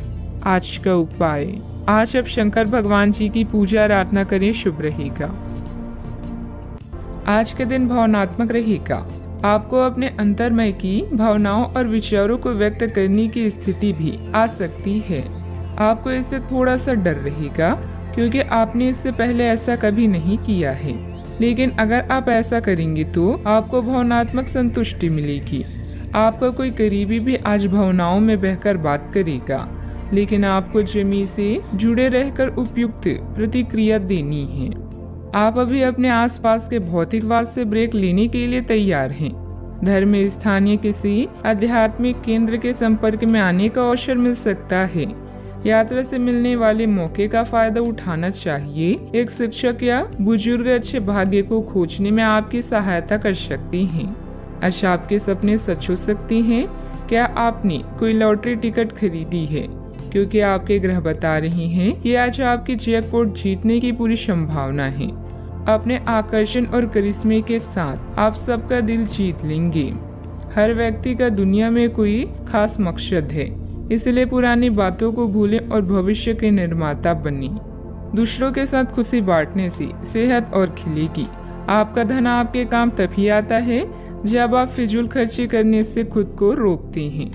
आज का उपाय, आज आप शंकर भगवान जी की पूजा आराधना करें, शुभ रहेगा। आज के दिन भावनात्मक रहेगा। आपको अपने अंतर्मय की भावनाओं और विचारों को व्यक्त करने की स्थिति भी आ सकती है। आपको इससे थोड़ा सा डर रहेगा क्योंकि आपने इससे पहले ऐसा कभी नहीं किया है, लेकिन अगर आप ऐसा करेंगे तो आपको भावनात्मक संतुष्टि मिलेगी। आपका कोई करीबी भी आज भावनाओं में बहकर बात करेगा, लेकिन आपको जमीन से जुड़े रहकर उपयुक्त प्रतिक्रिया देनी है। आप अभी अपने आसपास के भौतिकवाद से ब्रेक लेने के लिए तैयार हैं। धर्म में स्थानीय किसी आध्यात्मिक केंद्र के संपर्क में आने का अवसर मिल सकता है। यात्रा से मिलने वाले मौके का फायदा उठाना चाहिए। एक शिक्षक या बुजुर्ग अच्छे भाग्य को खोजने में आपकी सहायता कर सकती हैं। आज आपके सपने सच हो सकते हैं। क्या आपने कोई लॉटरी टिकट खरीदी है? क्योंकि आपके ग्रह बता रहे हैं कि आज आपकी जैकपॉट जीतने की पूरी संभावना है। अपने आकर्षण और करिश्मे के साथ आप सबका दिल जीत लेंगे। हर व्यक्ति का दुनिया में कोई खास मकसद है, इसलिए पुरानी बातों को भूलें और भविष्य के निर्माता बनें। दूसरों के साथ खुशी बांटने से सेहत और खिलेगी। आपका धन आपके काम तभी आता है जब आप फिजूल खर्ची करने से खुद को रोकते हैं।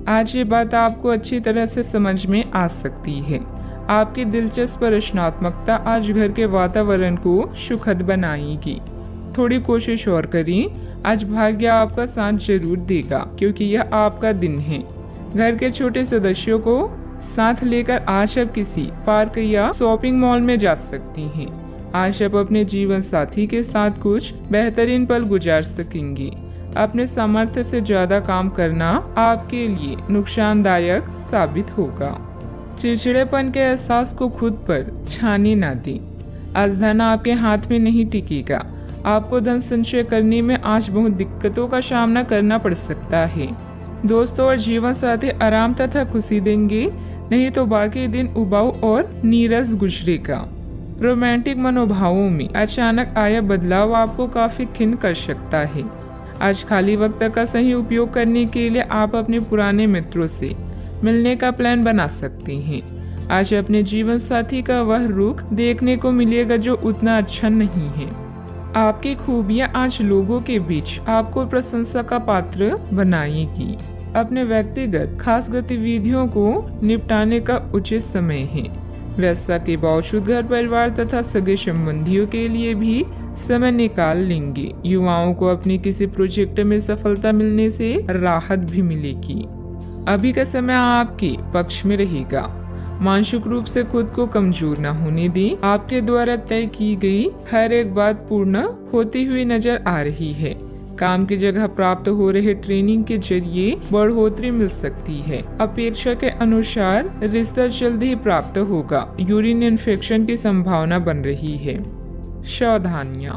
आज ये बात आपको अच्छी तरह से समझ में आ सकती है। आपकी दिलचस्प रचनात्मकता आज घर के वातावरण को सुखद बनाएगी। थोड़ी कोशिश और करें, आज भाग्य आपका साथ जरूर देगा क्योंकि यह आपका दिन है। घर के छोटे सदस्यों को साथ लेकर आज आप किसी पार्क या शॉपिंग मॉल में जा सकती हैं। आज आप अपने जीवन साथी के साथ कुछ बेहतरीन पल गुजार सकेंगी। अपने सामर्थ्य से ज्यादा काम करना आपके लिए नुकसानदायक साबित होगा। चिड़चिड़ेपन के एहसास को खुद पर छाने ना दें। आज धन आपके हाथ में नहीं टिकेगा। आपको धन संचय करने में आज बहुत दिक्कतों का सामना करना पड़ सकता है। दोस्तों और जीवन साथी आराम तथा खुशी देंगे, नहीं तो बाकी दिन उबाऊ और नीरस गुजरेगा। रोमांटिक मनोभावों में अचानक आया बदलाव आपको काफी खिन्न कर सकता है। आज खाली वक्त का सही उपयोग करने के लिए आप अपने पुराने मित्रों से मिलने का प्लान बना सकते हैं। आज अपने जीवन साथी का वह रुख देखने को मिलेगा जो उतना अच्छा नहीं है। आपकी खूबियां आज लोगों के बीच आपको प्रशंसा का पात्र बनाएगी। अपने व्यक्तिगत खास गतिविधियों को निपटाने का उचित समय है। व्यस्तता के बावजूद घर परिवार तथा सगे संबंधियों के लिए भी समय निकाल लेंगे। युवाओं को अपने किसी प्रोजेक्ट में सफलता मिलने से राहत भी मिलेगी। अभी का समय आपके पक्ष में रहेगा। मानसिक रूप से खुद को कमजोर न होने दें। आपके द्वारा तय की गई हर एक बात पूर्ण होती हुई नजर आ रही है। काम की जगह प्राप्त हो रहे ट्रेनिंग के जरिए बढ़ोतरी मिल सकती है। अपेक्षा के अनुसार रिश्ता जल्दी ही प्राप्त होगा। यूरिन इन्फेक्शन की संभावना बन रही है। सावधानियां,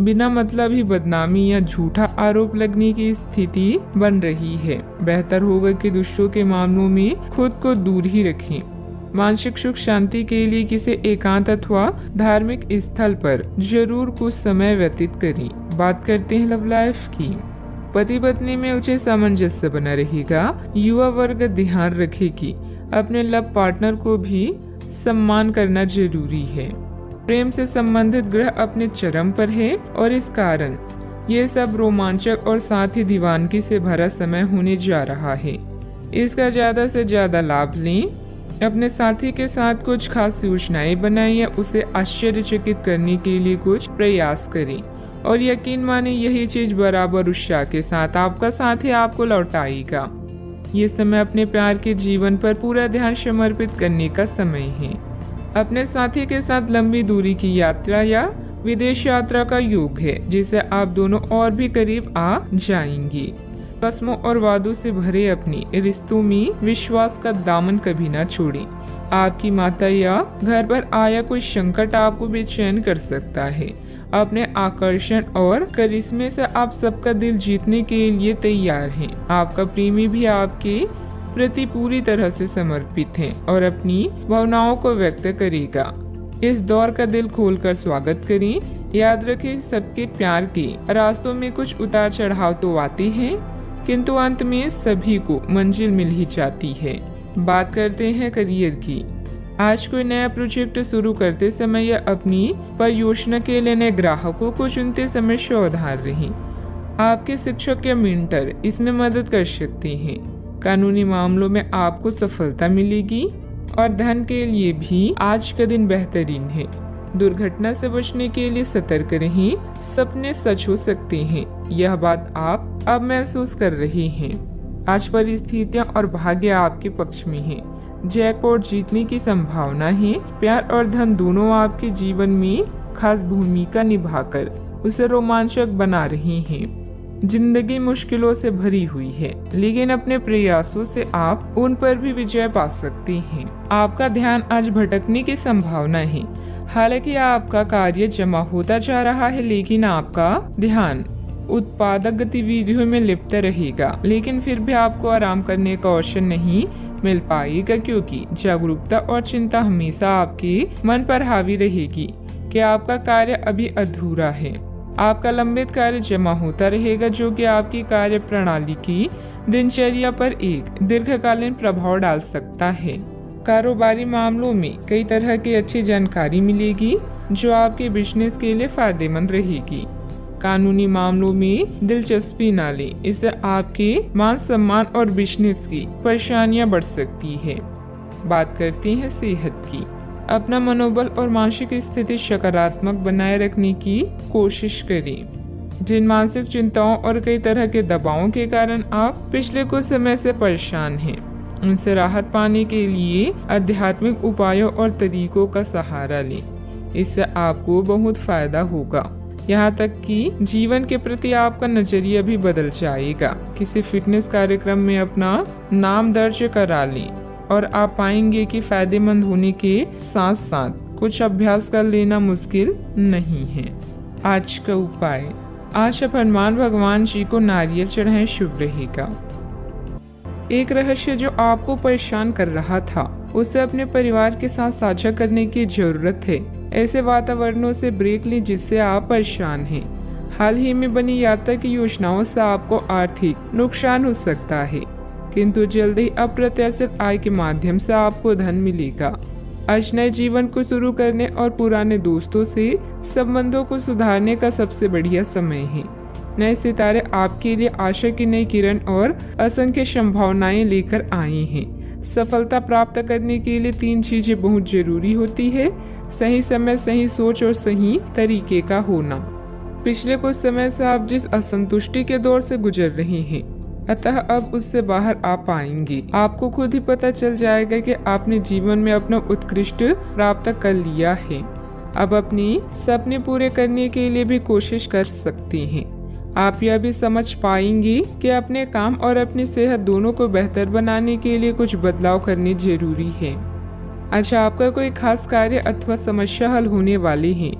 बिना मतलब ही बदनामी या झूठा आरोप लगने की स्थिति बन रही है। बेहतर होगा कि दूसरों के मामलों में खुद को दूर ही रखें। मानसिक सुख शांति के लिए किसी एकांत अथवा धार्मिक स्थल पर जरूर कुछ समय व्यतीत करें। बात करते हैं लव लाइफ की। पति पत्नी में उचित सामंजस्य बना रहेगा। युवा वर्ग ध्यान रखे कि अपने लव पार्टनर को भी सम्मान करना जरूरी है। प्रेम से संबंधित ग्रह अपने चरम पर है और इस कारण ये सब रोमांचक और साथ ही दीवानगी से भरा समय होने जा रहा है। इसका ज्यादा से ज्यादा लाभ लें। अपने साथी के साथ कुछ खास योजनाएं बनाएं या उसे आश्चर्यचकित करने के लिए कुछ प्रयास करें और यकीन माने यही चीज बराबर उत्साह के साथ आपका साथी आपको लौटाएगा। ये समय अपने प्यार के जीवन पर पूरा ध्यान समर्पित करने का समय है। अपने साथी के साथ लंबी दूरी की यात्रा या विदेश यात्रा का योग है, जिससे आप दोनों और भी करीब आ जाएंगे। कसमों और वादों से भरे अपने रिश्तों में विश्वास का दामन कभी ना छोड़ें। आपकी माता या घर पर आया कोई संकट आपको बेचैन कर सकता है। अपने आकर्षण और करिश्मे से आप सबका दिल जीतने के लिए तैयार हैं। आपका प्रेमी भी आपके प्रति पूरी तरह से समर्पित है और अपनी भावनाओं को व्यक्त करेगा। इस दौर का दिल खोलकर स्वागत करें। याद रखें, सबके प्यार के रास्तों में कुछ उतार चढ़ाव तो आते हैं, किंतु अंत में सभी को मंजिल मिल ही जाती है। बात करते हैं करियर की। आज कोई नया प्रोजेक्ट शुरू करते समय या अपनी परियोजना के लिए नए ग्राहकों को चुनते समय सावधान रहें। आपके शिक्षक या मेंटर इसमें मदद कर सकते हैं। कानूनी मामलों में आपको सफलता मिलेगी और धन के लिए भी आज का दिन बेहतरीन है। दुर्घटना से बचने के लिए सतर्क रहें। सपने सच हो सकते हैं, यह बात आप अब महसूस कर रहे हैं। आज परिस्थितियां और भाग्य आपके पक्ष में है। जैकपॉट जीतने की संभावना है। प्यार और धन दोनों आपके जीवन में खास भूमिका निभाकर उसे रोमांचक बना रहे हैं। जिंदगी मुश्किलों से भरी हुई है, लेकिन अपने प्रयासों से आप उन पर भी विजय पा सकते हैं। आपका ध्यान आज भटकने की संभावना है। हालांकि आपका कार्य जमा होता जा रहा है, लेकिन आपका ध्यान उत्पादक गतिविधियों में लिप्त रहेगा। लेकिन फिर भी आपको आराम करने का अवसर नहीं मिल पाएगा, क्योंकि जागरूकता और चिंता हमेशा आपके मन पर हावी रहेगी। कि आपका कार्य अभी अधूरा है। आपका लंबित कार्य जमा होता रहेगा, जो कि आपकी कार्य प्रणाली की दिनचर्या पर एक दीर्घकालीन प्रभाव डाल सकता है। कारोबारी मामलों में कई तरह की अच्छी जानकारी मिलेगी, जो आपके बिजनेस के लिए फायदेमंद रहेगी। कानूनी मामलों में दिलचस्पी न लें, इससे आपके मान सम्मान और बिजनेस की परेशानियां बढ़ सकती है। बात करते हैं सेहत की। अपना मनोबल और मानसिक स्थिति सकारात्मक बनाए रखने की कोशिश करें। जिन मानसिक चिंताओं और कई तरह के दबावों के कारण आप पिछले कुछ समय से परेशान हैं, उनसे राहत पाने के लिए आध्यात्मिक उपायों और तरीकों का सहारा लें। इससे आपको बहुत फायदा होगा। यहाँ तक कि जीवन के प्रति आपका नजरिया भी बदल जाएगा। किसी फिटनेस कार्यक्रम में अपना नाम दर्ज करा लें और आप पाएंगे कि फायदेमंद होने के साथ साथ कुछ अभ्यास कर लेना मुश्किल नहीं है। आज का उपाय, आज आप हनुमान भगवान जी को नारियल चढ़ाएं, शुभ रहेगा। एक रहस्य जो आपको परेशान कर रहा था, उसे अपने परिवार के साथ साझा करने की जरूरत है। ऐसे वातावरणों से ब्रेक लें जिससे आप परेशान हैं। हाल ही में बनी यात्रा की योजनाओं से आपको आर्थिक नुकसान हो सकता है, किंतु जल्द ही अप्रत्याशित आय के माध्यम से आपको धन मिलेगा। आज नए जीवन को शुरू करने और पुराने दोस्तों से संबंधों को सुधारने का सबसे बढ़िया समय है। नए सितारे आपके लिए आशा की नई किरण और असंख्य संभावनाएं लेकर आए हैं। सफलता प्राप्त करने के लिए 3 चीजें बहुत जरूरी होती है: सही समय, सही सोच और सही तरीके का होना। पिछले कुछ समय से आप जिस असंतुष्टि के दौर से गुजर रहे हैं, अतः अब उससे बाहर आ पाएंगे। आपको खुद ही पता चल जाएगा कि आपने जीवन में अपना उत्कृष्ट प्राप्त कर लिया है। अब अपनी सपने पूरे करने के लिए भी कोशिश कर सकते हैं। आप यह भी समझ पाएंगे कि अपने काम और अपनी सेहत दोनों को बेहतर बनाने के लिए कुछ बदलाव करने जरूरी है। अच्छा, आपका कोई खास कार्य अथवा समस्या हल होने वाली है,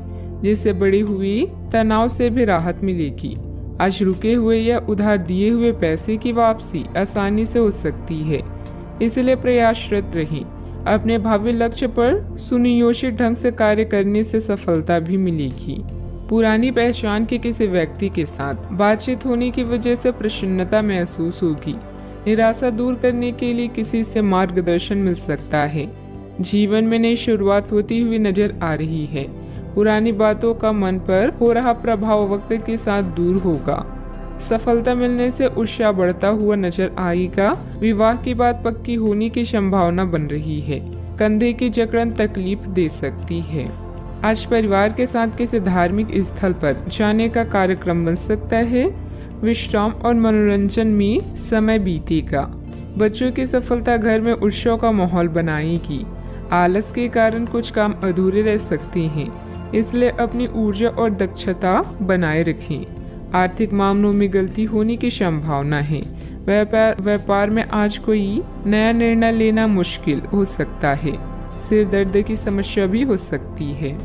जिससे बढ़ी हुई तनाव से भी राहत मिलेगी। आज रुके हुए या उधार दिए हुए पैसे की वापसी आसानी से हो सकती है, इसलिए प्रयासरत रहें। अपने भावी लक्ष्य पर सुनियोजित ढंग से कार्य करने से सफलता भी मिलेगी। पुरानी पहचान के किसी व्यक्ति के साथ बातचीत होने की वजह से प्रसन्नता महसूस होगी। निराशा दूर करने के लिए किसी से मार्गदर्शन मिल सकता है। जीवन में नई शुरुआत होती हुई नजर आ रही है। पुरानी बातों का मन पर हो रहा प्रभाव वक्त के साथ दूर होगा। सफलता मिलने से उत्साह बढ़ता हुआ नजर आएगा। विवाह की बात पक्की होने की संभावना बन रही है। कंधे की जकड़न तकलीफ दे सकती है। आज परिवार के साथ किसी धार्मिक स्थल पर जाने का कार्यक्रम बन सकता है। विश्राम और मनोरंजन में समय बीतेगा। बच्चों की सफलता घर में उत्सव का माहौल बनाएगी। आलस के कारण कुछ काम अधूरे रह सकते हैं, इसलिए अपनी ऊर्जा और दक्षता बनाए रखें। आर्थिक मामलों में गलती होने की संभावना है। व्यापार में आज कोई नया निर्णय लेना मुश्किल हो सकता है। सिर दर्द की समस्या भी हो सकती है।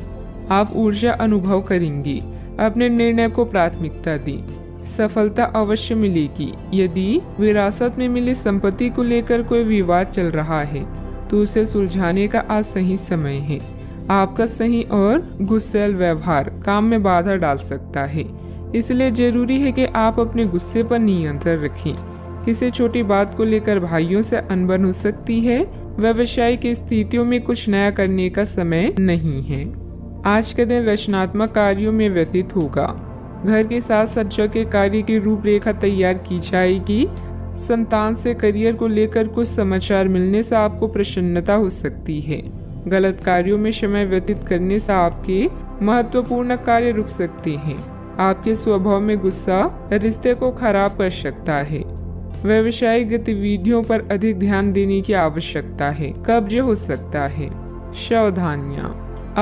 आप ऊर्जा अनुभव करेंगे। अपने निर्णय को प्राथमिकता दें। सफलता अवश्य मिलेगी। यदि विरासत में मिली संपत्ति को लेकर कोई विवाद चल रहा है, तो उसे सुलझाने का आज सही समय है। आपका सही और गुस्सैल व्यवहार काम में बाधा डाल सकता है, इसलिए जरूरी है कि आप अपने गुस्से पर नियंत्रण रखें। किसी छोटी बात को लेकर भाइयों से अनबन हो सकती है। व्यवसायिक स्थितियों में कुछ नया करने का समय नहीं है। आज का दिन रचनात्मक कार्यों में व्यतीत होगा। घर के साथ सज्जा के कार्य की रूपरेखा तैयार की जाएगी। संतान से करियर को लेकर कुछ समाचार मिलने से आपको प्रसन्नता हो सकती है। गलत कार्यों में समय व्यतीत करने से आपके महत्वपूर्ण कार्य रुक सकते हैं। आपके स्वभाव में गुस्सा रिश्ते को खराब कर सकता है। व्यवसायिक गतिविधियों पर अधिक ध्यान देने की आवश्यकता है। कब्ज हो सकता है। सावधानियां,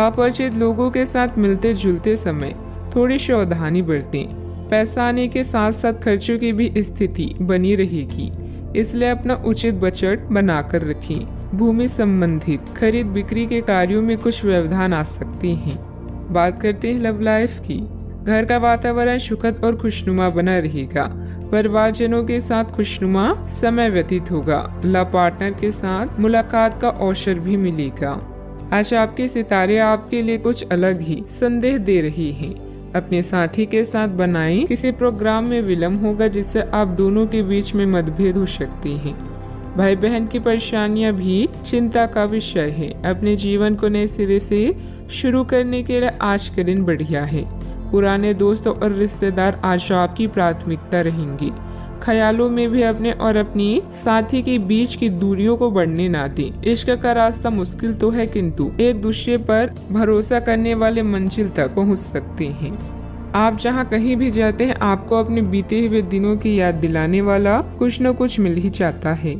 अपरिचित लोगों के साथ मिलते जुलते समय थोड़ी सावधानी बरतें। पैसा आने के साथ साथ खर्चों की भी स्थिति बनी रहेगी, इसलिए अपना उचित बजट बनाकर रखें। भूमि संबंधित खरीद बिक्री के कार्यों में कुछ व्यवधान आ सकते हैं। बात करते हैं लव लाइफ की। घर का वातावरण सुखद और खुशनुमा बना रहेगा। परिवारजनों के साथ खुशनुमा समय व्यतीत होगा। लव पार्टनर के साथ मुलाकात का अवसर भी मिलेगा। आज आपके सितारे आपके लिए कुछ अलग ही संदेश दे रही हैं। अपने साथी के साथ बनाएं किसी प्रोग्राम में विलम्ब होगा जिससे आप दोनों के बीच में मतभेद हो सकती हैं। भाई बहन की परेशानियां भी चिंता का विषय है। अपने जीवन को नए सिरे से शुरू करने के लिए आज का दिन बढ़िया है। पुराने दोस्तों और रिश्तेदार आज आपकी प्राथमिकता रहेंगी। ख्यालों में भी अपने और अपनी साथी के बीच की दूरियों को बढ़ने ना दें। इश्क का रास्ता मुश्किल तो है, किंतु एक दूसरे पर भरोसा करने वाले मंजिल तक पहुंच सकते हैं। आप जहां कहीं भी जाते हैं आपको अपने बीते हुए दिनों की याद दिलाने वाला कुछ न कुछ मिल ही जाता है।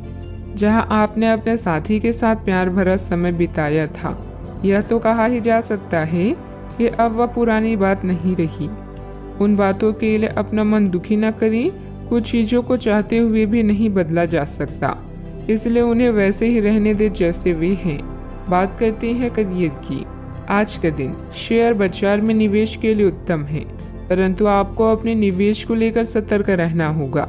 जहां आपने अपने साथी के साथ प्यार भरा समय बिताया था, यह तो कहा ही जा सकता है कि अब वह पुरानी बात नहीं रही। उन बातों के लिए अपना मन दुखी न करें। कुछ चीजों को चाहते हुए भी नहीं बदला जा सकता, इसलिए उन्हें वैसे ही रहने दे जैसे वे हैं। बात करते हैं करियर की। आज का दिन शेयर बाजार में निवेश के लिए उत्तम है, परंतु आपको अपने निवेश को लेकर सतर्क रहना होगा।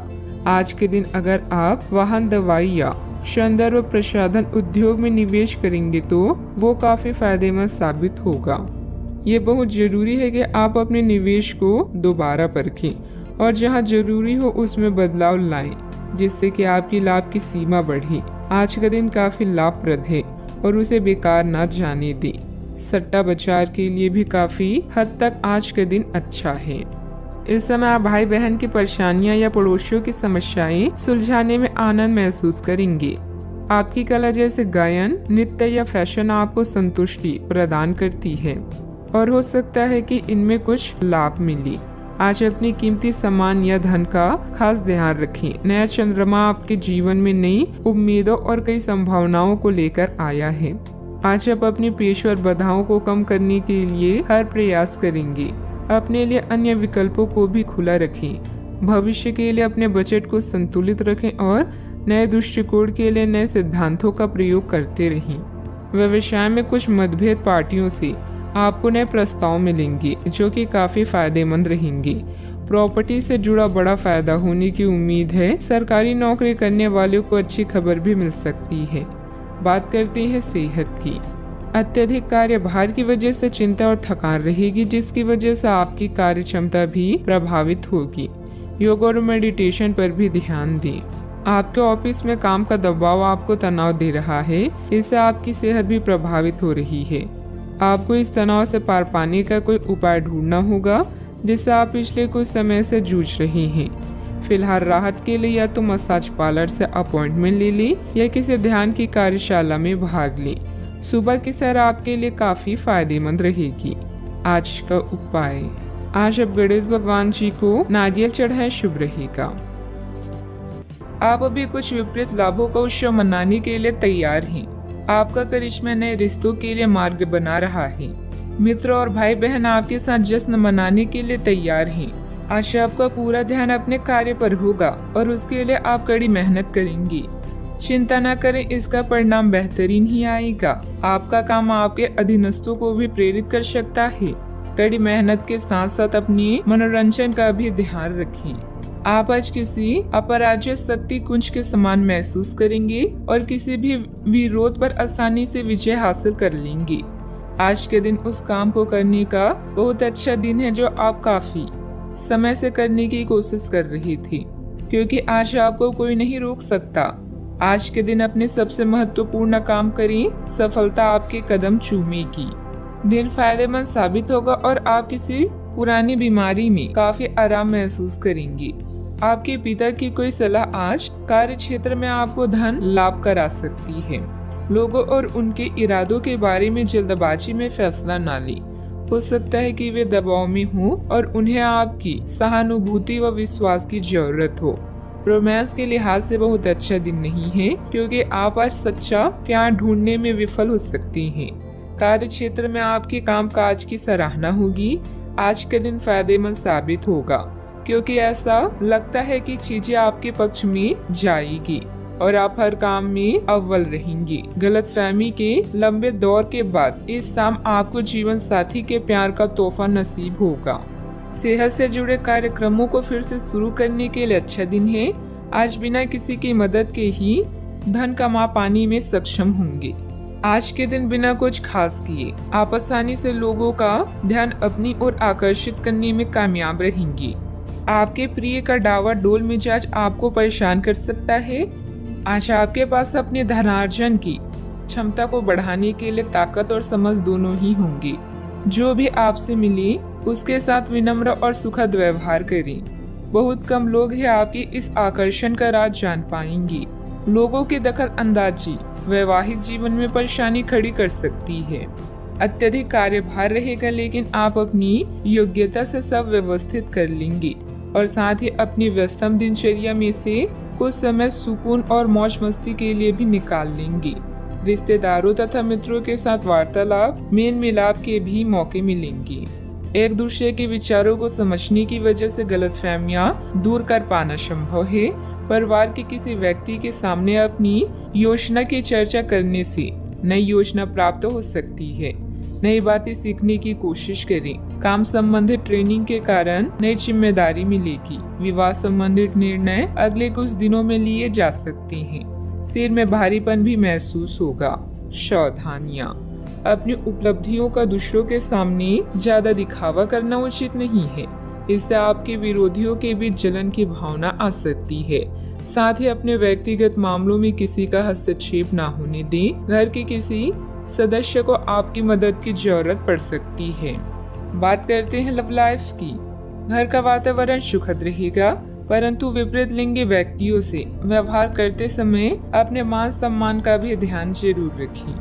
आज के दिन अगर आप वाहन, दवाई या सौंदर्य व प्रसाधन उद्योग में निवेश करेंगे तो वो काफी फायदेमंद साबित होगा। ये बहुत जरूरी है कि आप अपने निवेश को दोबारा परखें और जहां जरूरी हो उसमें बदलाव लाएं, जिससे कि आपकी लाभ की सीमा बढ़े। आज का दिन काफी लाभप्रद है और उसे बेकार ना जाने दें। सट्टा बाजार के लिए भी काफी हद तक आज का दिन अच्छा है। इस समय आप भाई बहन की परेशानियां या पड़ोसियों की समस्याएं सुलझाने में आनंद महसूस करेंगे। आपकी कला जैसे गायन, नृत्य या फैशन आपको संतुष्टि प्रदान करती है और हो सकता है कि इनमें कुछ लाभ मिले। आज अपनी कीमती सामान या धन का खास ध्यान रखें। नया चंद्रमा आपके जीवन में नई उम्मीदों और कई संभावनाओं को लेकर आया है। आज आप अपनी पेशेवर बाधाओं को कम करने के लिए हर प्रयास करेंगे। अपने लिए अन्य विकल्पों को भी खुला रखें। भविष्य के लिए अपने बजट को संतुलित रखें और नए दृष्टिकोण के लिए नए सिद्धांतों का प्रयोग करते रहें। व्यवसाय में कुछ मतभेद पार्टियों से आपको नए प्रस्ताव मिलेंगे जो कि काफी फायदेमंद रहेंगे। प्रॉपर्टी से जुड़ा बड़ा फायदा होने की उम्मीद है। सरकारी नौकरी करने वालों को अच्छी खबर भी मिल सकती है। बात करते हैं सेहत की। अत्यधिक कार्यभार की वजह से चिंता और थकान रहेगी, जिसकी वजह से आपकी कार्य क्षमता भी प्रभावित होगी। योग और मेडिटेशन पर भी ध्यान दें। आपके ऑफिस में काम का दबाव आपको तनाव दे रहा है, इससे आपकी सेहत भी प्रभावित हो रही है। आपको इस तनाव से पार पाने का कोई उपाय ढूंढना होगा जिससे आप पिछले कुछ समय से जूझ रहे हैं। फिलहाल राहत के लिए या तो मसाज पार्लर से अपॉइंटमेंट ले लें या किसी ध्यान की कार्यशाला में भाग लें। सुबह की सैर आपके लिए काफी फायदेमंद रहेगी। आज का उपाय, आज आप गणेश भगवान जी को नारियल चढ़ाएं, शुभ रहेगा। आप अभी कुछ विपरीत लाभों का उत्सव मनाने के लिए तैयार हैं। आपका करिश्मा नए रिश्तों के लिए मार्ग बना रहा है। मित्र और भाई बहन आपके साथ जश्न मनाने के लिए तैयार हैं। आज आपका पूरा ध्यान अपने कार्य पर होगा और उसके लिए आप कड़ी मेहनत करेंगी। चिंता न करें, इसका परिणाम बेहतरीन ही आएगा। आपका काम आपके अधीनस्थों को भी प्रेरित कर सकता है। कड़ी मेहनत के साथ साथ अपनी मनोरंजन का भी ध्यान रखें। आप आज किसी अपराज्य शक्ति कुंज के समान महसूस करेंगे और किसी भी विरोध पर आसानी से विजय हासिल कर लेंगे। आज के दिन उस काम को करने का बहुत अच्छा दिन है जो आप काफी समय से करने की कोशिश कर रही थी, क्योंकि आज आपको कोई नहीं रोक सकता। आज के दिन अपने सबसे महत्वपूर्ण काम करें, सफलता आपके कदम चूमेगी। दिन फायदेमंद साबित होगा और आप किसी पुरानी बीमारी में काफी आराम महसूस करेंगे। आपके पिता की कोई सलाह आज कार्य क्षेत्र में आपको धन लाभ करा सकती है। लोगों और उनके इरादों के बारे में जल्दबाजी में फैसला ना लें। हो सकता है कि वे दबाव में हों और उन्हें आपकी सहानुभूति व विश्वास की जरूरत हो। रोमांस के लिहाज से बहुत अच्छा दिन नहीं है, क्योंकि आप आज सच्चा प्यार ढूंढने में विफल हो सकती हैं। कार्य क्षेत्र में आपके कामकाज की सराहना होगी। आज का दिन फायदेमंद साबित होगा, क्योंकि ऐसा लगता है कि चीजें आपके पक्ष में जाएगी और आप हर काम में अव्वल रहेंगे। गलतफहमी के लंबे दौर के बाद इस शाम आपको जीवन साथी के प्यार का तोहफा नसीब होगा। सेहत से जुड़े कार्यक्रमों को फिर से शुरू करने के लिए अच्छा दिन है। आज बिना किसी की मदद के ही धन कमा पाने में सक्षम होंगे। आज के दिन बिना कुछ खास किए आप आसानी से लोगों का ध्यान अपनी ओर आकर्षित करने में कामयाब रहेंगी। आपके प्रिय का डावाडोल मिजाज आपको परेशान कर सकता है। आज आपके पास अपने धनार्जन की क्षमता को बढ़ाने के लिए ताकत और समझ दोनों ही होंगी। जो भी आपसे मिले उसके साथ विनम्र और सुखद व्यवहार करें। बहुत कम लोग हैं आपके इस आकर्षण का राज जान पाएंगे। लोगों की दखल अंदाजी वैवाहिक जीवन में परेशानी खड़ी कर सकती है। अत्यधिक कार्यभार रहेगा, लेकिन आप अपनी योग्यता से सब व्यवस्थित कर लेंगे और साथ ही अपनी व्यस्तम दिनचर्या में से कुछ समय सुकून और मौज मस्ती के लिए भी निकाल लेंगे। रिश्तेदारों तथा मित्रों के साथ वार्तालाप, मेल मिलाप के भी मौके मिलेंगे। एक दूसरे के विचारों को समझने की वजह से गलतफहमियां दूर कर पाना संभव है। परिवार के किसी व्यक्ति के सामने अपनी योजना की चर्चा करने से नई योजना प्राप्त हो सकती है। नई बातें सीखने की कोशिश करें। काम संबंधित ट्रेनिंग के कारण नई जिम्मेदारी मिलेगी। विवाह संबंधित निर्णय अगले कुछ दिनों में लिए जा सकते हैं। सिर में भारीपन भी महसूस होगा। सावधानियां, अपनी उपलब्धियों का दूसरों के सामने ज्यादा दिखावा करना उचित नहीं है। इससे आपके विरोधियों के बीच जलन की भावना आ सकती है। साथ ही अपने व्यक्तिगत मामलों में किसी का हस्तक्षेप ना होने दें। घर के किसी सदस्य को आपकी मदद की जरूरत पड़ सकती है। बात करते हैं लव लाइफ की। घर का वातावरण सुखद रहेगा, परंतु विपरीत लिंगी व्यक्तियों से व्यवहार करते समय अपने मान सम्मान का भी ध्यान जरूर रखें।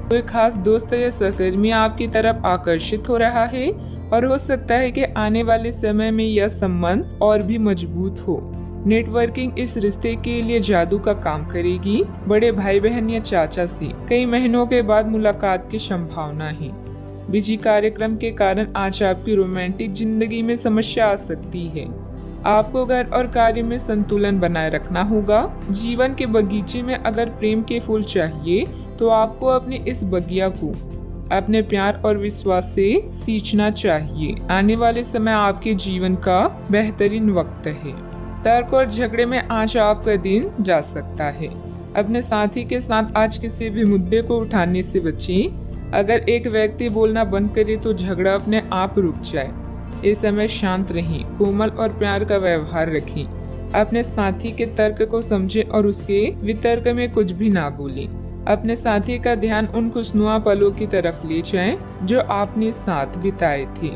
कोई खास दोस्त या सहकर्मी आपकी तरफ आकर्षित हो रहा है और हो सकता है कि आने वाले समय में यह संबंध और भी मजबूत हो। नेटवर्किंग इस रिश्ते के लिए जादू का काम करेगी। बड़े भाई बहन या चाचा से कई महीनों के बाद मुलाकात की संभावना है। बिजी कार्यक्रम के कारण आज आपकी रोमांटिक जिंदगी में समस्या आ सकती है। आपको घर और कार्य में संतुलन बनाए रखना होगा। जीवन के बगीचे में अगर प्रेम के फूल चाहिए तो आपको अपने इस बगिया को अपने प्यार और विश्वास से सींचना चाहिए। आने वाले समय आपके जीवन का बेहतरीन वक्त है। तर्क और झगड़े में आज आपका दिन जा सकता है। अपने साथी के साथ आज किसी भी मुद्दे को उठाने से बचें। अगर एक व्यक्ति बोलना बंद करे तो झगड़ा अपने आप रुक जाए। इस समय शांत रहें, कोमल और प्यार का व्यवहार रखें। अपने साथी के तर्क को समझें और उसके वितर्क में कुछ भी ना बोलें। अपने साथी का ध्यान उन खुशनुमा पलों की तरफ ले जाएं जो आपने साथ बिताए थे।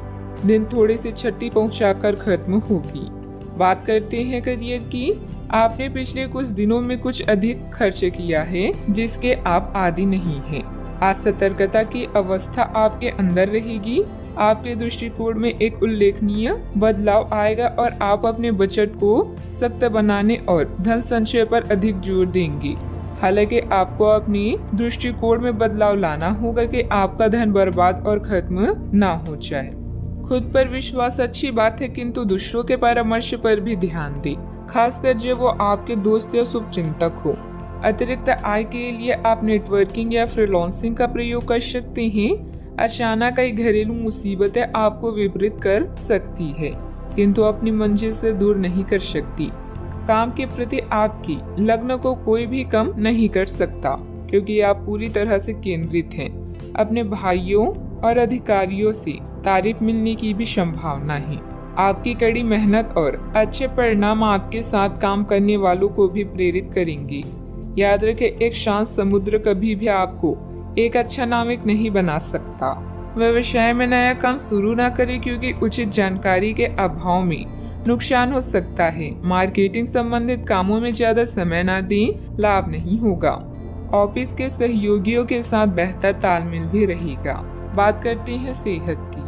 दिन थोड़ी सी छठी पहुंचाकर खत्म होगी। बात करते हैं करियर की। आपने पिछले कुछ दिनों में कुछ अधिक खर्च किया है जिसके आप आदी नहीं हैं। आज सतर्कता की अवस्था आपके अंदर रहेगी। आपके दृष्टिकोण में एक उल्लेखनीय बदलाव आएगा और आप अपने बजट को सख्त बनाने और धन संचय पर अधिक जोर देंगे। हालांकि आपको अपनी दृष्टिकोण में बदलाव लाना होगा कि आपका धन बर्बाद और खत्म ना हो जाए। खुद पर विश्वास अच्छी बात है, किंतु दूसरों के परामर्श पर भी ध्यान दें, खासकर जब वो आपके दोस्त या शुभचिंतक हो। अतिरिक्त आय के लिए आप नेटवर्किंग या फ्रीलांसिंग का प्रयोग कर सकते हैं। अचानक कई घरेलू मुसीबतें आपको विपरीत कर सकती है, किंतु अपनी मंजिल से दूर नहीं कर सकती। काम के प्रति आपकी लगन को कोई भी कम नहीं कर सकता, क्योंकि आप पूरी तरह से केंद्रित हैं। अपने भाइयों और अधिकारियों से तारीफ मिलने की भी संभावना है। आपकी कड़ी मेहनत और अच्छे परिणाम आपके साथ काम करने वालों को भी प्रेरित करेंगे। याद रखें, एक शांत समुद्र कभी भी आपको एक अच्छा नाविक नहीं बना सकता। व्यवसाय में नया काम शुरू न करें, क्योंकि उचित जानकारी के अभाव में नुकसान हो सकता है। मार्केटिंग संबंधित कामों में ज्यादा समय न दें, लाभ नहीं होगा। ऑफिस के सहयोगियों के साथ बेहतर तालमेल भी रहेगा। बात करते हैं सेहत की।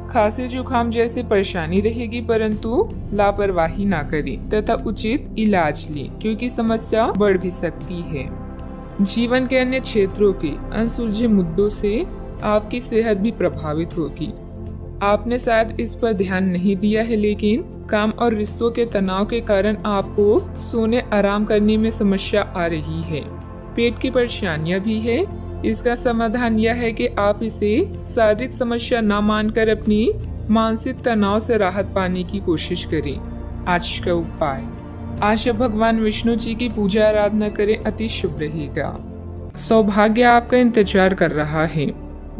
खांसी जुकाम जैसी परेशानी रहेगी, परंतु लापरवाही ना करें तथा उचित इलाज लें, क्योंकि समस्या बढ़ भी सकती है। जीवन के अन्य क्षेत्रों के अनसुलझे मुद्दों से आपकी सेहत भी प्रभावित होगी। आपने शायद इस पर ध्यान नहीं दिया है, लेकिन काम और रिश्तों के तनाव के कारण आपको सोने आराम करने में समस्या आ रही है। पेट की परेशानियां भी है। इसका समाधान यह है कि आप इसे शारीरिक समस्या न मानकर अपनी मानसिक तनाव से राहत पाने की कोशिश करें। आज का उपाय, आज भगवान विष्णु जी की पूजा आराधना करें, अति शुभ रहेगा। सौभाग्य आपका इंतजार कर रहा है।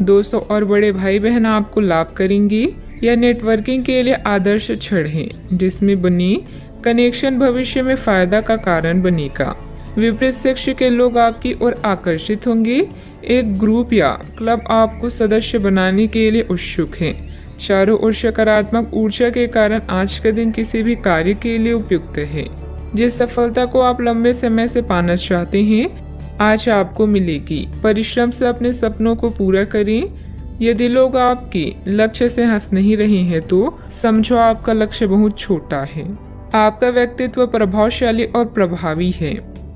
दोस्तों और बड़े भाई बहन आपको लाभ करेंगे। यह नेटवर्किंग के लिए आदर्श क्षण है, जिसमें बनी कनेक्शन भविष्य में फायदा का कारण बनेगा। विपरीत सेक्स के लोग आपकी ओर आकर्षित होंगे। एक ग्रुप या क्लब आपको सदस्य बनाने के लिए उत्सुक है। चारों ओर सकारात्मक ऊर्जा के कारण आज का दिन किसी भी कार्य के लिए उपयुक्त है। जिस सफलता को आप लंबे समय से पाना चाहते हैं, आज आपको मिलेगी। परिश्रम से अपने सपनों को पूरा करें। यदि लोग आपके लक्ष्य से हंस नहीं रहे हैं तो समझो आपका लक्ष्य बहुत छोटा है। आपका व्यक्तित्व प्रभावशाली और प्रभावी है,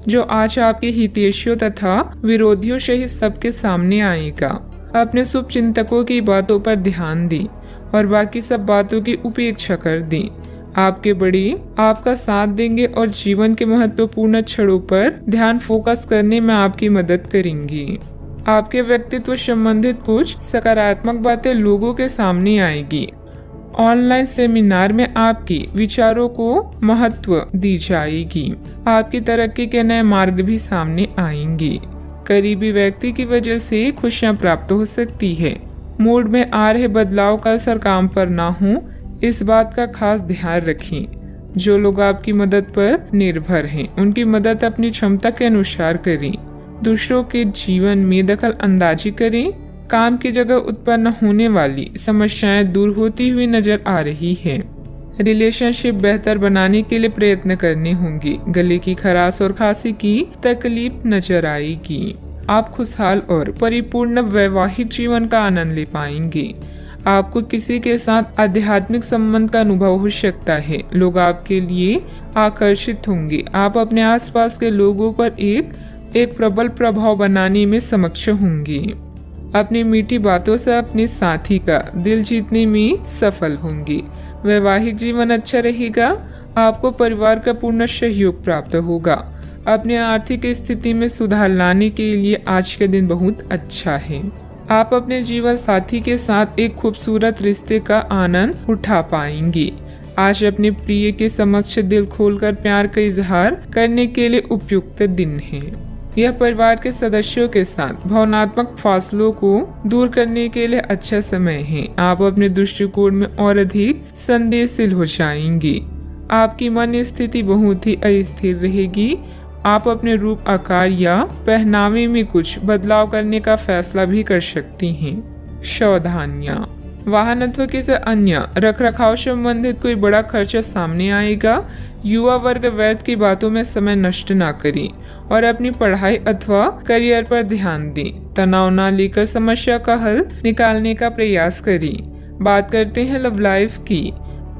जो आज आपके हितैषियों तथा विरोधियों सहित सबके सामने आएगा। अपने शुभ चिंतकों की बातों पर ध्यान दें और बाकी सब बातों की उपेक्षा कर दें। आपके बड़े आपका साथ देंगे और जीवन के महत्वपूर्ण क्षणों पर ध्यान फोकस करने में आपकी मदद करेंगे। आपके व्यक्तित्व संबंधित कुछ सकारात्मक बातें लोगों के सामने आएगी। ऑनलाइन सेमिनार में आपके विचारों को महत्व दी जाएगी। आपकी तरक्की के नए मार्ग भी सामने आएंगे। करीबी व्यक्ति की वजह से खुशियां प्राप्त हो सकती है। मूड में आ रहे बदलाव का असर काम पर ना हो, इस बात का खास ध्यान रखें। जो लोग आपकी मदद पर निर्भर हैं, उनकी मदद अपनी क्षमता के अनुसार करें। दूसरों के जीवन में दखल अंदाजी करें। काम की जगह उत्पन्न होने वाली समस्याएं दूर होती हुई नजर आ रही है। रिलेशनशिप बेहतर बनाने के लिए प्रयत्न करने होंगे। गले की खराश और खांसी की तकलीफ नजर आएगी। आप खुशहाल और परिपूर्ण वैवाहिक जीवन का आनंद ले पाएंगे। आपको किसी के साथ आध्यात्मिक संबंध का अनुभव हो सकता है। लोग आपके लिए आकर्षित होंगे। आप अपने आसपास के लोगों पर एक प्रबल प्रभाव बनाने में सक्षम होंगे। अपनी मीठी बातों से अपने साथी का दिल जीतने में सफल होंगे। वैवाहिक जीवन अच्छा रहेगा। आपको परिवार का पूर्ण सहयोग प्राप्त होगा। अपने आर्थिक स्थिति में सुधार लाने के लिए आज का दिन बहुत अच्छा है। आप अपने जीवन साथी के साथ एक खूबसूरत रिश्ते का आनंद उठा पाएंगे। आज अपने प्रिय के समक्ष दिल खोलकर प्यार का इजहार करने के लिए उपयुक्त दिन है। यह परिवार के सदस्यों के साथ भावनात्मक फासलों को दूर करने के लिए अच्छा समय है। आप अपने दृष्टिकोण में और अधिक संवेदनशील हो जाएंगे। आपकी मन स्थिति बहुत ही अस्थिर रहेगी। आप अपने रूप, आकार या पहनावे में कुछ बदलाव करने का फैसला भी कर सकती हैं। सावधानियां, वाहन अथवा किसी अन्य रखरखाव संबंधित कोई बड़ा खर्चा सामने आएगा। युवा वर्ग व्यर्थ की बातों में समय नष्ट ना करें और अपनी पढ़ाई अथवा करियर पर ध्यान दें। तनाव ना लेकर समस्या का हल निकालने का प्रयास करें। बात करते हैं लव लाइफ की।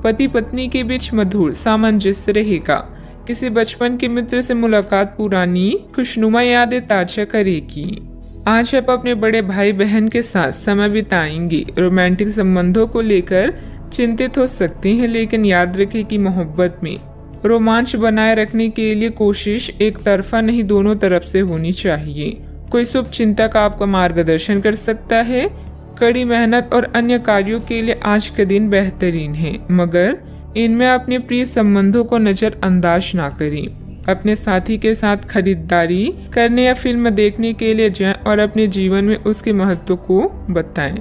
पति पत्नी के बीच मधुर सामंजस्य रहेगा। किसी बचपन के मित्र से मुलाकात पुरानी खुशनुमा यादें ताजा करेगी। आज आप अपने बड़े भाई बहन के साथ समय बिताएंगे। रोमांटिक संबंधों को लेकर चिंतित हो सकते हैं, लेकिन याद रखें कि मोहब्बत में रोमांच बनाए रखने के लिए कोशिश एक तरफा नहीं, दोनों तरफ से होनी चाहिए। कोई शुभ चिंतक आपका मार्गदर्शन कर सकता है। कड़ी मेहनत और अन्य कार्यों के लिए आज का दिन बेहतरीन है, मगर इनमें अपने प्रिय संबंधों को नजरअंदाज ना करें। अपने साथी के साथ खरीदारी करने या फिल्म देखने के लिए जाएं और अपने जीवन में उसके महत्व को बताएं।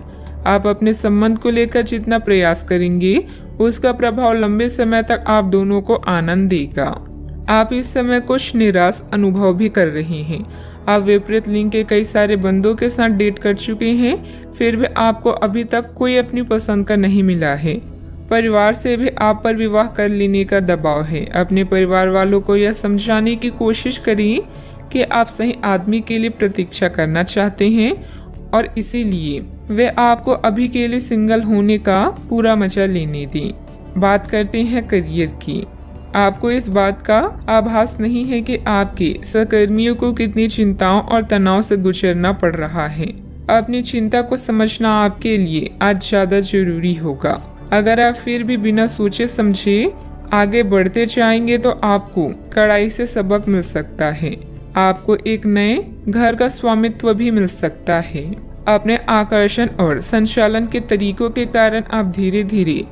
आप अपने संबंध को लेकर जितना प्रयास करेंगे, उसका प्रभाव लंबे समय तक आप दोनों को आनंद देगा। आप इस समय कुछ निराश अनुभव भी कर रहे हैं। आप विपरीत लिंग के कई सारे बंदों के साथ डेट कर चुके हैं, फिर भी आपको अभी तक कोई अपनी पसंद का नहीं मिला है। परिवार से भी आप पर विवाह कर लेने का दबाव है। अपने परिवार वालों को यह समझाने की कोशिश करें कि आप सही आदमी के लिए प्रतीक्षा करना चाहते हैं और इसीलिए वे आपको अभी के लिए सिंगल होने का पूरा मजा लेने दें। बात करते हैं करियर की। आपको इस बात का आभास नहीं है कि आपके सहकर्मियों को कितनी चिंताओं और तनाव से गुजरना पड़ रहा है। अपनी चिंता को समझना आपके लिए आज ज्यादा जरूरी होगा। अगर आप फिर भी बिना सोचे समझे आगे बढ़ते जाएंगे तो आपको कड़ाई से सबक मिल सकता है। आपको एक नए घर का स्वामित्व भी मिल सकता है। अपने आकर्षण और संचालन के तरीकों के कारण आप धीरे धीरे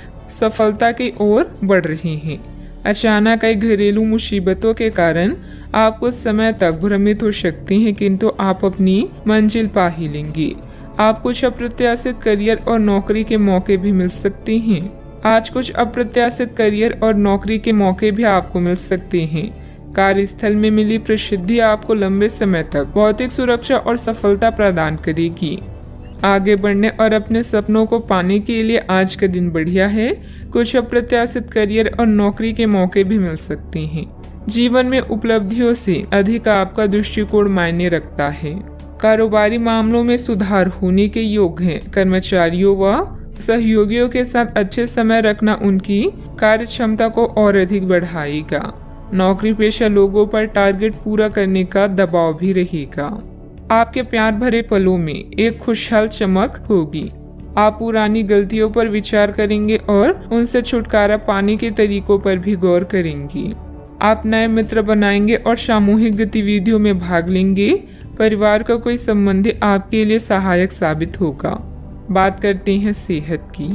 सफलता की ओर बढ़ रहे हैं। अचानक कई घरेलू मुसीबतों के कारण आप कुछ समय तक भ्रमित हो सकती हैं, किंतु आप अपनी मंजिल पा ही लेंगी। आप कुछ अप्रत्याशित करियर और नौकरी के मौके भी मिल सकते हैं। आज कुछ अप्रत्याशित करियर और नौकरी के मौके भी आपको मिल सकते हैं। कार्यस्थल में मिली प्रसिद्धि आपको लंबे समय तक भौतिक सुरक्षा और सफलता प्रदान करेगी। आगे बढ़ने और अपने सपनों को पाने के लिए आज का दिन बढ़िया है। कुछ अप्रत्याशित करियर और नौकरी के मौके भी मिल सकते हैं। जीवन में उपलब्धियों से अधिक आपका दृष्टिकोण मायने रखता है। कारोबारी मामलों में सुधार होने के योग हैं। कर्मचारियों व सहयोगियों के साथ अच्छे समय रखना उनकी कार्य क्षमता को और अधिक बढ़ाएगा। नौकरी पेशा लोगों पर टारगेट पूरा करने का दबाव भी रहेगा। आपके प्यार भरे पलों में एक खुशहाल चमक होगी। आप पुरानी गलतियों पर विचार करेंगे और उनसे छुटकारा पाने के तरीकों पर भी गौर करेंगी। आप नए मित्र बनाएंगे और सामूहिक गतिविधियों में भाग लेंगे। परिवार का कोई संबंधी आपके लिए सहायक साबित होगा। बात करते हैं सेहत की।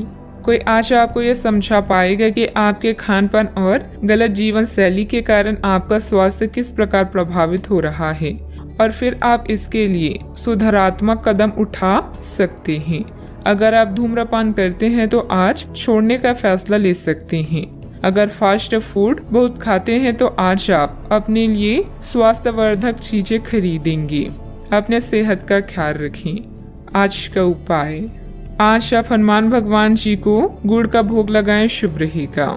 कोई आज आपको यह समझा पाएगा कि आपके खानपान और गलत जीवन शैली के कारण आपका स्वास्थ्य किस प्रकार प्रभावित हो रहा है, और फिर आप इसके लिए सुधारात्मक कदम उठा सकते हैं। अगर आप धूम्रपान करते हैं तो आज छोड़ने का फैसला ले सकते हैं। अगर फास्ट फूड बहुत खाते हैं तो आज आप अपने लिए स्वास्थ्यवर्धक चीजें खरीदेंगे। अपने सेहत का ख्याल रखें। आज का उपाय, आज आप हनुमान भगवान जी को गुड़ का भोग लगाएं, शुभ रहेगा।